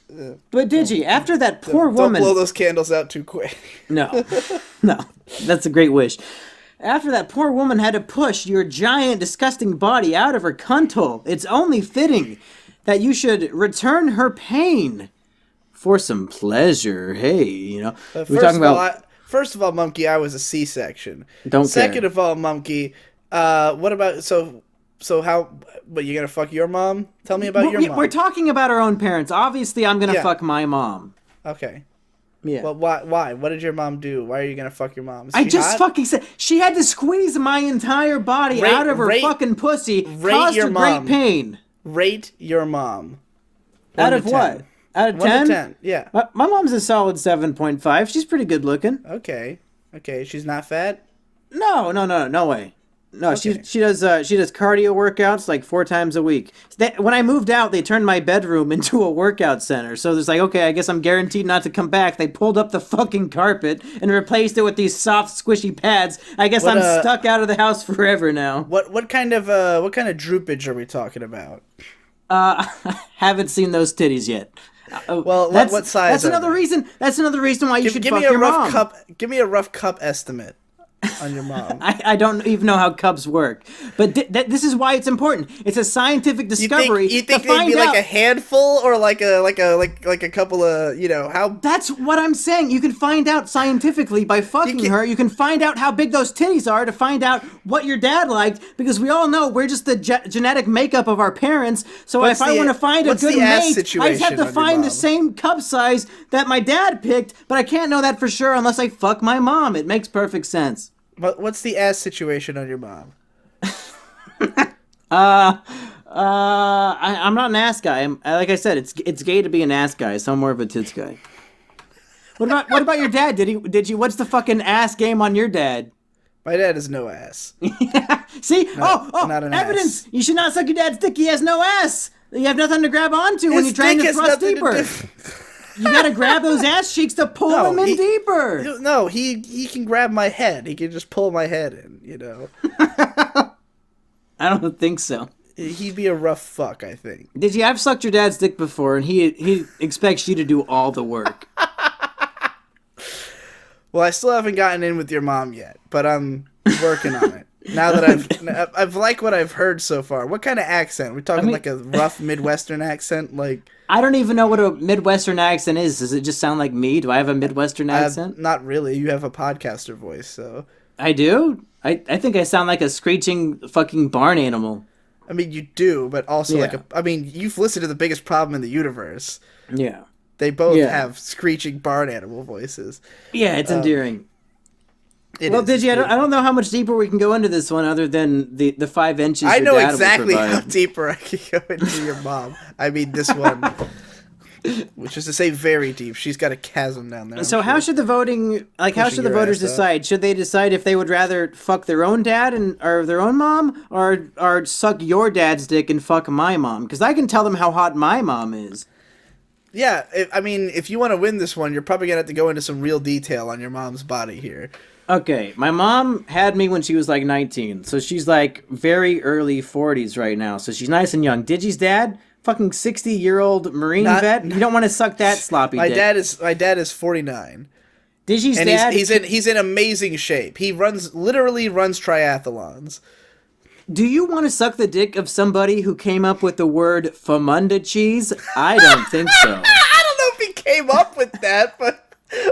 But Digi, after that poor woman... Don't blow those candles out too quick. No, that's a great wish. After that poor woman had to push your giant, disgusting body out of her cunt hole, it's only fitting that you should return her pain for some pleasure. Hey, you know, we're talking about... First of all, Monkey, I was a C-section. Don't Second care. of all, Monkey, what about... So how... But you gonna fuck your mom? Tell me about your mom. We're talking about our own parents. Obviously, I'm gonna fuck my mom. Okay. Yeah. Well, why? What did your mom do? Why are you gonna fuck your mom? I just fucking said she had to squeeze my entire body out of her fucking pussy. Caused her great pain. Rate your mom. Out of what? Out of 10? 1 to 10. Yeah. My mom's a solid 7.5. She's pretty good looking. Okay. She's not fat? No way. No, Okay. she does cardio workouts like 4 times a week. When I moved out, they turned my bedroom into a workout center. So there's like, okay, I guess I'm guaranteed not to come back. They pulled up the fucking carpet and replaced it with these soft, squishy pads. I guess I'm stuck out of the house forever now. What kind of droopage are we talking about? Haven't seen those titties yet. Well, what size? That's another reason. That's another reason why you should fuck your mom. Give me a rough cup estimate on your mom. I don't even know how cups work, but this is why it's important. It's a scientific discovery. You think to they'd find be out. like a handful or like a couple of how? That's what I'm saying. You can find out scientifically by fucking her. You can find out how big those titties are to find out what your dad liked, because we all know we're just the genetic makeup of our parents. So if I want to find a good mate, I just have to find the same cup size that my dad picked, but I can't know that for sure unless I fuck my mom. It makes perfect sense. What's the ass situation on your mom? I'm not an ass guy. Like I said, it's gay to be an ass guy, so I'm more of a tits guy. What about your dad? Did you? What's the fucking ass game on your dad? My dad has no ass. See? Not an evidence! ass. You should not suck your dad's dick. He has no ass. You have nothing to grab onto when you're trying to thrust deeper. You gotta grab those ass cheeks to pull them in deeper. No, he can grab my head. He can just pull my head in. I don't think so. He'd be a rough fuck, I think. I've sucked your dad's dick before, and he expects you to do all the work. Well, I still haven't gotten in with your mom yet, but I'm working on it. Now that I've liked what I've heard so far. What kind of accent? We're talking like a rough Midwestern accent, like. I don't even know what a Midwestern accent is. Does it just sound like me? Do I have a Midwestern accent? Not really. You have a podcaster voice, so. I do? I think I sound like a screeching fucking barn animal. I mean, you do, but also you've listened to The Biggest Problem in the Universe. Yeah. They both have screeching barn animal voices. Yeah, it's endearing. I don't know how much deeper we can go into this one other than the 5 inches. I know exactly how deeper I can go into your mom. I mean, this one, which is to say, very deep. She's got a chasm down there. So how should the voting, how should the voters decide? Should they decide if they would rather fuck their own dad or their own mom, or suck your dad's dick and fuck my mom? Because I can tell them how hot my mom is. Yeah, if you want to win this one, you're probably gonna have to go into some real detail on your mom's body here. Okay, my mom had me when she was like 19, so she's like very early 40s right now, so she's nice and young. Digi's dad, fucking 60-year-old Marine vet. You don't want to suck that sloppy dick. My dad is 49. Digi's and dad, he's in amazing shape. He literally runs triathlons. Do you want to suck the dick of somebody who came up with the word famunda cheese? I don't think so. I don't know if he came up with that, but.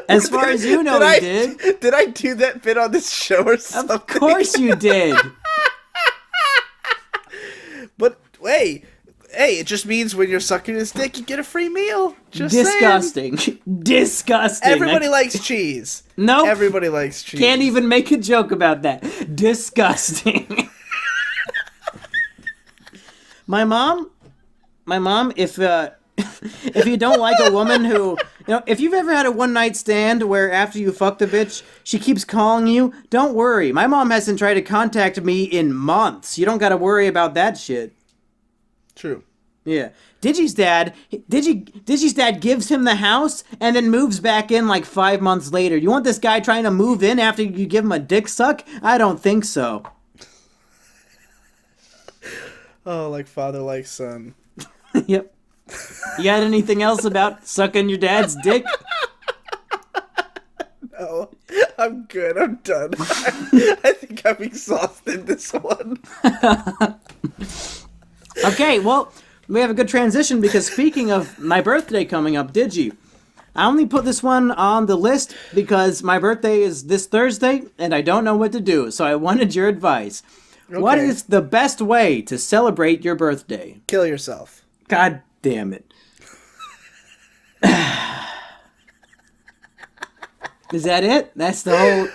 As far as you know, he did. Did I do that bit on this show or something? Of course you did. But, hey, it just means when you're sucking his dick, you get a free meal. Just disgusting. saying. Disgusting. Everybody likes cheese. Nope. Everybody likes cheese. Can't even make a joke about that. Disgusting. My mom, if you don't like a woman who, if you've ever had a one-night stand where after you fuck the bitch, she keeps calling you, don't worry. My mom hasn't tried to contact me in months. You don't got to worry about that shit. True. Yeah. Digi's dad gives him the house and then moves back in like 5 months later. You want this guy trying to move in after you give him a dick suck? I don't think so. Oh, like father, like son. Yep. You got anything else about sucking your dad's dick? No, I'm good. I'm done. I think I'm exhausted this one. Okay, well, we have a good transition because speaking of my birthday coming up, Digi, I only put this one on the list because my birthday is this Thursday and I don't know what to do, so I wanted your advice. Okay. What is the best way to celebrate your birthday? Kill yourself. God damn it. Is that it? That's the whole...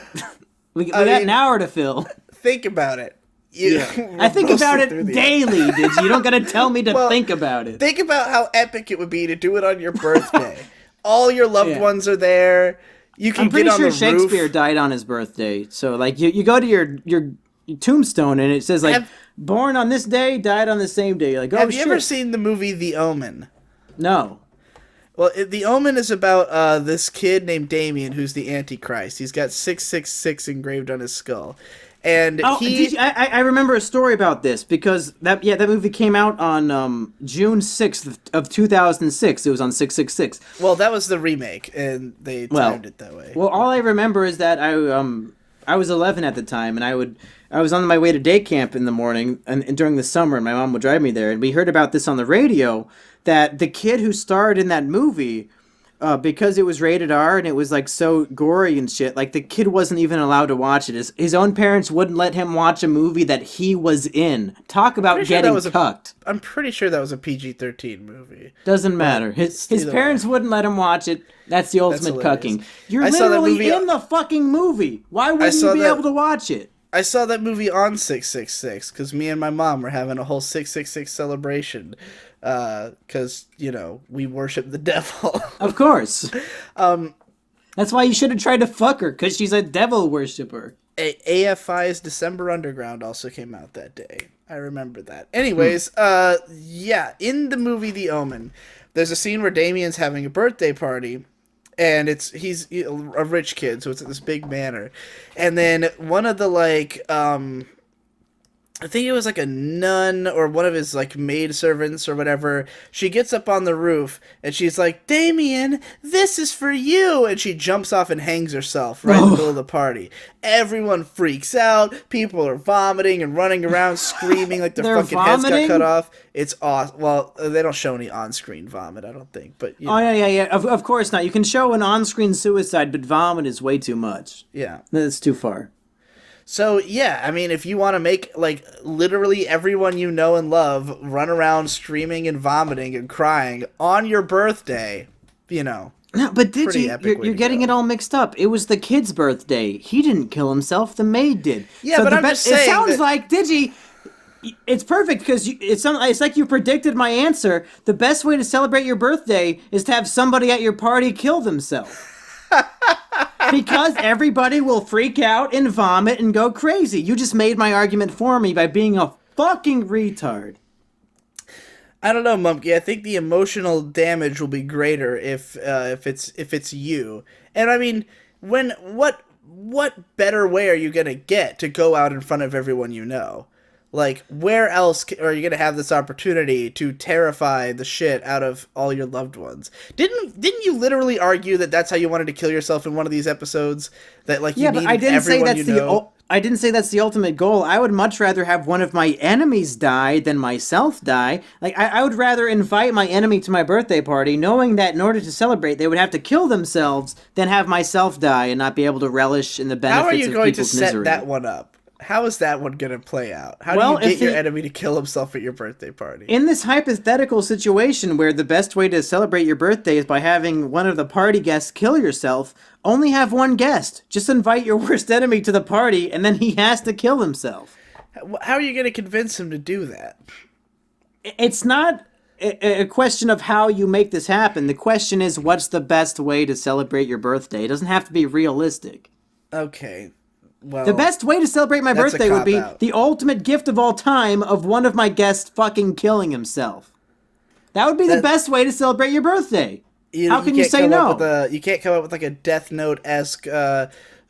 we got an hour to fill. Think about it. I think about it daily, did you? You don't gotta tell me to think about it. Think about how epic it would be to do it on your birthday. All your loved ones are there. You can I'm pretty get on sure the Shakespeare roof. died on his birthday. So, like, you go to your tombstone, and it says like born on this day, died on the same day. You're like, oh, have you shit. ever seen the movie The Omen? No. Well, The Omen is about this kid named Damien who's the Antichrist. He's got 666 engraved on his skull. And I remember a story about this because that movie came out on June 6th of 2006. It was on 666. Well, that was the remake, and they timed it that way. Well, all I remember is that I was 11 at the time, and I was on my way to day camp in the morning and during the summer, and my mom would drive me there, and we heard about this on the radio, that the kid who starred in that movie, because it was rated R and it was like so gory and shit, like the kid wasn't even allowed to watch it. His own parents wouldn't let him watch a movie that he was in. Talk about getting cucked. I'm pretty sure that was a PG-13 movie. Doesn't matter. His parents wouldn't let him watch it. That's the ultimate cucking. You're literally in the fucking movie. Why wouldn't you be able to watch it? I saw that movie on 666 because me and my mom were having a whole 666 celebration. Because, we worship the devil. Of course. That's why you should have tried to fuck her, because she's a devil worshiper. AFI's December Underground also came out that day. I remember that. Anyways, in the movie The Omen, there's a scene where Damien's having a birthday party, and he's a rich kid, so it's at this big manor. And then one of the, I think it was like a nun or one of his like maid servants or whatever. She gets up on the roof and she's like, Damien, this is for you. And she jumps off and hangs herself right in the middle of the party. Everyone freaks out. People are vomiting and running around screaming like their fucking heads got cut off. It's awesome. Well, they don't show any on-screen vomit, I don't think. But Oh, yeah. Of course not. You can show an on-screen suicide, but vomit is way too much. Yeah. That's too far. So, yeah, I mean, if you want to make, like, literally everyone you know and love run around screaming and vomiting and crying on your birthday, No, but you're getting it all mixed up. It was the kid's birthday. He didn't kill himself. The maid did. Yeah, so but I'm just saying it sounds like, Digi, it's perfect because it's like you predicted my answer. The best way to celebrate your birthday is to have somebody at your party kill themselves. Because everybody will freak out and vomit and go crazy. You just made my argument for me by being a fucking retard. I don't know, Mumpy. I think the emotional damage will be greater if it's you. And I mean, what better way are you gonna get to go out in front of everyone you know? Like, where else are you gonna have this opportunity to terrify the shit out of all your loved ones? Didn't you literally argue that that's how you wanted to kill yourself in one of these episodes? That like you needed everyone you know? I didn't say that's the ultimate goal. I would much rather have one of my enemies die than myself die. Like, I would rather invite my enemy to my birthday party, knowing that in order to celebrate, they would have to kill themselves, than have myself die and not be able to relish in the benefits of people's misery. How are you going to set that one up? How is that one going to play out? How do you get your enemy to kill himself at your birthday party? In this hypothetical situation where the best way to celebrate your birthday is by having one of the party guests kill yourself, only have one guest. Just invite your worst enemy to the party, and then he has to kill himself. How are you going to convince him to do that? It's not a question of how you make this happen. The question is, what's the best way to celebrate your birthday? It doesn't have to be realistic. Okay. Well, the best way to celebrate my birthday would be the ultimate gift of all time of one of my guests fucking killing himself. That would be the best way to celebrate your birthday. How can you say no? You can't come up with like a Death Note-esque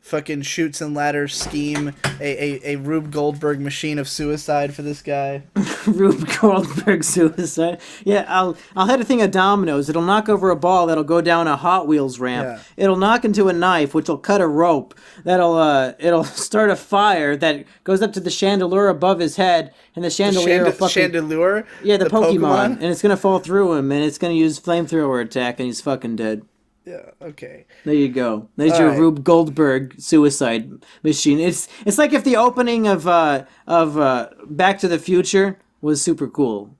fucking shoots and ladders scheme, a Rube Goldberg machine of suicide for this guy. Rube Goldberg suicide. Yeah, I'll hit a thing of dominoes. It'll knock over a ball that'll go down a Hot Wheels ramp. Yeah. It'll knock into a knife, which will cut a rope. It'll start a fire that goes up to the chandelier above his head, and the chandelier will fucking... Chandelier? Yeah, the Pokemon. And it's gonna fall through him, and it's gonna use flamethrower attack, and he's fucking dead. Yeah, okay. There you go. There's your Rube Goldberg suicide machine. It's like if the opening of Back to the Future was super cool.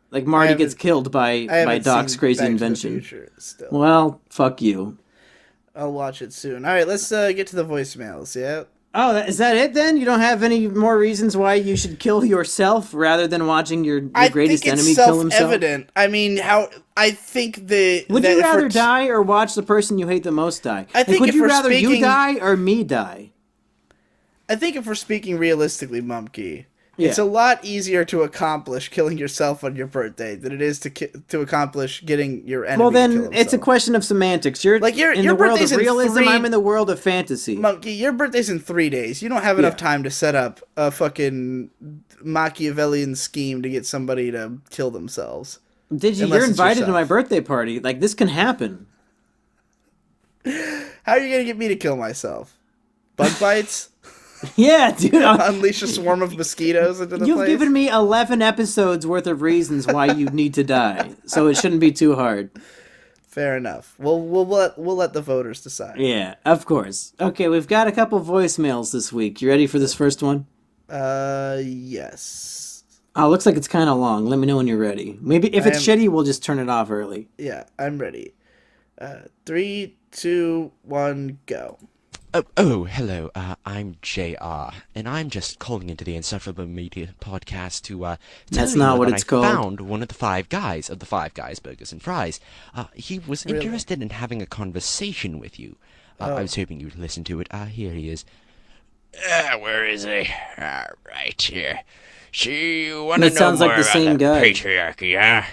Like Marty gets killed by Doc's crazy invention. Well, fuck you. I'll watch it soon. All right, let's get to the voicemails, yeah? Oh, is that it then? You don't have any more reasons why you should kill yourself rather than watching your greatest enemy kill himself? I think it's self-evident. I mean, I think Would you rather die or watch the person you hate the most die? I think would you rather you die or me die? I think if we're speaking realistically, Mumkey, Yeah. it's a lot easier to accomplish killing yourself on your birthday than it is to accomplish getting your enemy Well, to kill then himself. it's a question of semantics. You're Like, your in the world birthday's of in realism. 3 I'm in the world of fantasy. Monkey, your birthday's in 3 days. You don't have enough time to set up a fucking Machiavellian scheme to get somebody to kill themselves. You're invited to my birthday party. Like, this can happen. How are you gonna get me to kill myself? Bug bites? Yeah, dude. Unleash a swarm of mosquitoes into the You've place? given me 11 episodes worth of reasons why you need to die, so it shouldn't be too hard. Fair enough. We'll let the voters decide. Yeah, of course. Okay, we've got a couple voicemails this week. You ready for this first one? Yes. Oh, looks like it's kind of long. Let me know when you're ready. Maybe if it's shitty, we'll just turn it off early. Yeah, I'm ready. 3, 2, 1, go. Oh, hello. I'm JR, and I'm just calling into the Insufferable Media podcast to tell That's you not what that it's I called. found one of the 5 guys of the 5 Guys Burgers and Fries. He was interested in having a conversation with you. I was hoping you'd listen to it. Here he is. Where is he? Right here. So you want to That know sounds like more the about same the guy. patriarchy, huh?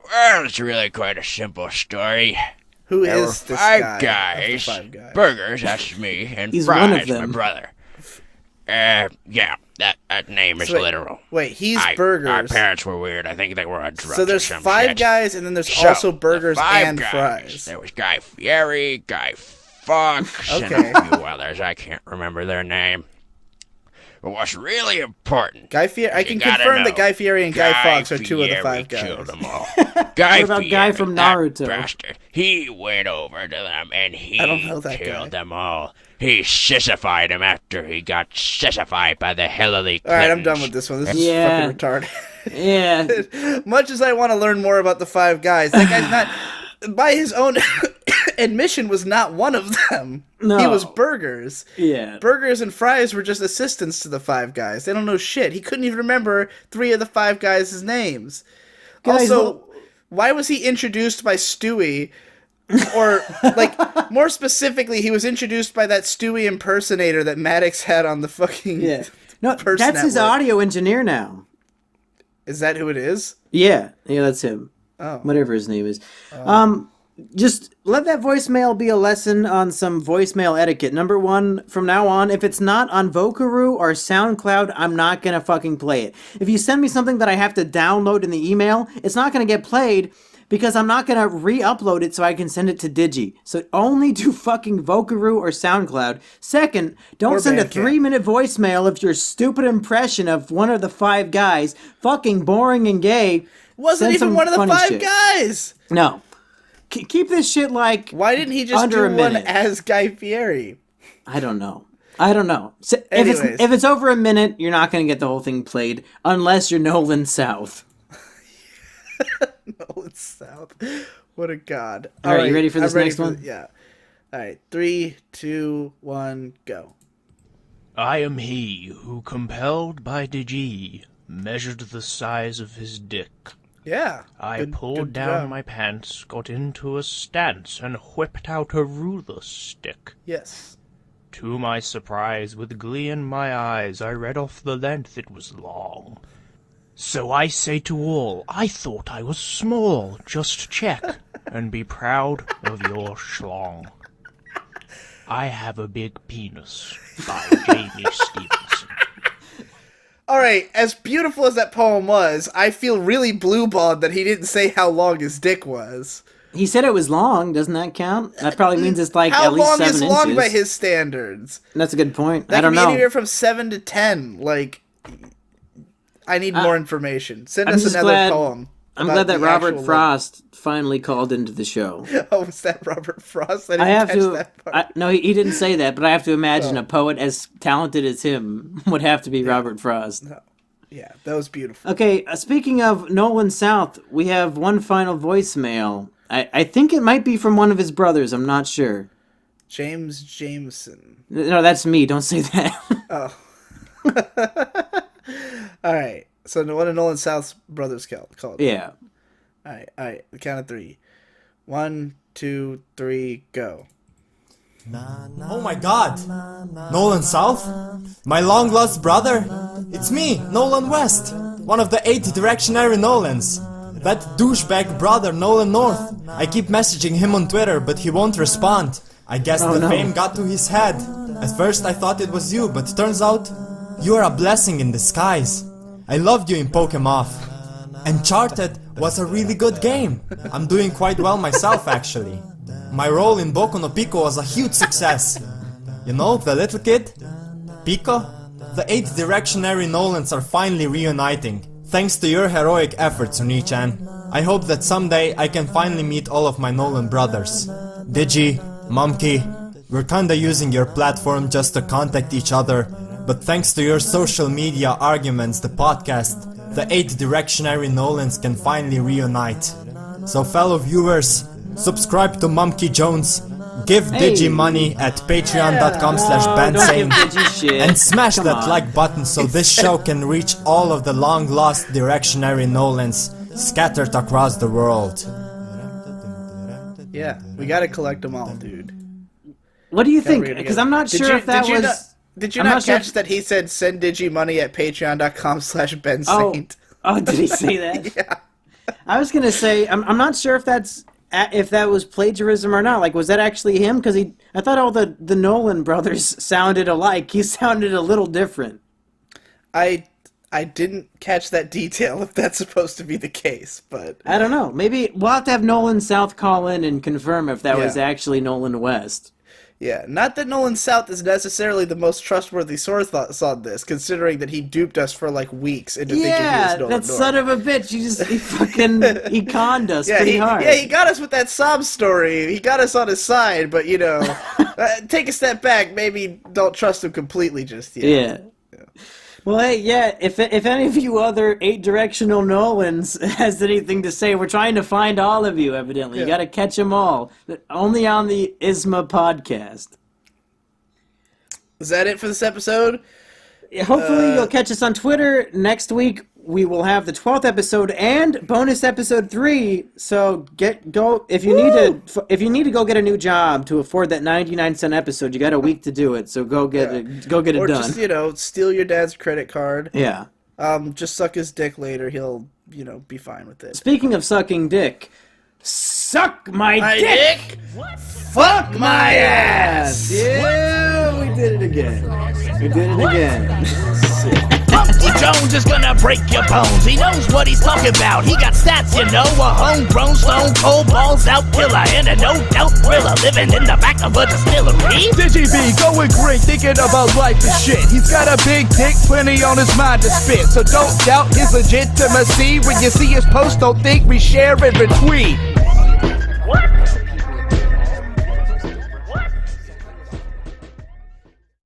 Well, it's really quite a simple story. Who There were is this 5 guy? guys. Of the 5 guys. Burgers, that's me, and He's one of Fries, my them. brother. Yeah, that name is So wait, literal. Wait, he's Our Burgers. parents were weird. I think they were on drugs So there's or some 5 shit. guys, and then there's So, also the Burgers 5 and guys. Fries. There was Guy Fieri, Guy Fawkes, Okay. and a few others. I can't remember their name. But what's really important... Guy Fieri. I you can gotta confirm know, that Guy Fieri and Guy Fawkes are 2 of the 5 Fieri guys. killed them all. Guy What about Fieri, Guy from that Naruto? bastard, he went over to them and he I don't know that killed guy. them all. He sissified them after he got sissified by the Hillary Clintons. Alright, I'm done with this one. This is Yeah. fucking Yeah. retarded. Much as I want to learn more about the 5 guys, that guy's not, by his own admission, was not one of them. No. He was Burgers. Yeah. Burgers and Fries were just assistants to the 5 guys. They don't know shit. He couldn't even remember 3 of the 5 guys' names. Guys, Also, why was he introduced by Stewie? Or, like, more specifically, he was introduced by that Stewie impersonator that Maddox had on the fucking Yeah. No, Purse that's his Network. audio engineer now. Is that who it is? Yeah, that's him. Oh. Whatever his name is. Just let that voicemail be a lesson on some voicemail etiquette. Number 1, from now on, if it's not on Vocaroo or SoundCloud, I'm not gonna fucking play it. If you send me something that I have to download in the email, it's not gonna get played because I'm not gonna re-upload it so I can send it to Digi. So only do fucking Vocaroo or SoundCloud. Second, don't send a Bandcamp. 3-minute voicemail of your stupid impression of one of the 5 guys, fucking boring and gay. Wasn't Send even some one of the funny 5 shit. guys! No. Keep this shit like Why didn't he just under do a one minute. as Guy Fieri? I don't know. So, Anyways. if it's over a minute, you're not going to get the whole thing played unless you're Nolan South. Nolan South. What a god. All right, you ready for this I'm ready next for one? Yeah. Alright, 3, 2, 1, go. I am he who, compelled by Digi, measured the size of his dick. Yeah. I good- pulled good down job. my pants, got into a stance, and whipped out a ruler stick. Yes. To my surprise, with glee in my eyes, I read off the length it was long. So I say to all, I thought I was small, just check, and be proud of your schlong. I have a big penis, by Jamie Stevenson. Alright, as beautiful as that poem was, I feel really blue-balled that he didn't say how long his dick was. He said it was long. Doesn't that count? That probably means it's like How at least long 7 is inches. long by his standards? That's a good point. That I don't can be know. anywhere from 7 to 10. Like, I need more information. Send I'm us just another glad- poem. I'm about glad that the Robert actual Frost finally called into the show. Oh, was that Robert Frost? I didn't I have catch to. that part. No, he didn't say that, but I have to imagine a poet as talented as him would have to be Robert Frost. Yeah, that was beautiful. Okay, speaking of Nolan South, we have one final voicemail. I think it might be from one of his brothers. I'm not sure. James Jameson. No, that's me. Don't say that. Oh. All right. So one of Nolan South's brothers called. Yeah. All right. The count of 3. 1, 2, 3, go. Oh my god! Nolan South? My long-lost brother? It's me, Nolan West, one of the 8 Directionary Nolans. That douchebag brother, Nolan North. I keep messaging him on Twitter, but he won't respond. I guess fame got to his head. At first I thought it was you, but turns out you are a blessing in disguise. I loved you in Pokemon. Uncharted was a really good game. I'm doing quite well myself, actually. My role in Boku no Pico was a huge success. You know, the little kid? Pico? The 8 Directionary Nolans are finally reuniting, thanks to your heroic efforts, Oni-chan. I hope that someday I can finally meet all of my Nolan brothers. Digi, Mumkey, we're kinda using your platform just to contact each other, but thanks to your social media arguments, the podcast, the 8 Directionary Nolans can finally reunite. So fellow viewers, subscribe to Mumkey Jones, give Digi money at patreon.com/BenSane, and smash that like button so this show can reach all of the long-lost Directionary Nolans scattered across the world. Yeah, we gotta collect them all, dude. What do you think? Because I'm not sure if that was... Did you not catch that he said send Digi money at patreon.com/BenSaint? Oh, did he say that? Yeah. I was gonna say, I'm not sure if that was plagiarism or not. Like, was that actually him? Because I thought all the Nolan brothers sounded alike. He sounded a little different. I didn't catch that detail if that's supposed to be the case, but... I don't know. Maybe we'll have to have Nolan South call in and confirm if that was actually Nolan West. Yeah, not that Nolan South is necessarily the most trustworthy source on this, considering that he duped us for like weeks into thinking he was Nolan that son of a bitch. He conned us pretty hard. Yeah, he got us with that sob story. He got us on his side, but take a step back. Maybe don't trust him completely just yet. Yeah. Well, hey, if any of you other 8-directional Nolans has anything to say, we're trying to find all of you, evidently. You gotta catch them all. Only on the ISMA podcast. Is that it for this episode? Hopefully you'll catch us on Twitter. Next week we will have the 12th episode and bonus episode 3. So if you need to go get a new job to afford that 99-cent episode, you got a week to do it. So go get it done. Or just steal your dad's credit card. Yeah. Just suck his dick later. He'll be fine with it. Speaking of sucking dick, suck my dick. What? Fuck my ass. Yeah, we did it again. Monkey Jones is gonna break your bones. He knows what he's talking about. He got stats, a homegrown stone cold balls out killer and a no doubt thriller living in the back of a distillery. Digi B going great, thinking about life and shit. He's got a big dick, plenty on his mind to spit. So don't doubt his legitimacy. When you see his post, don't think we share and retweet. What?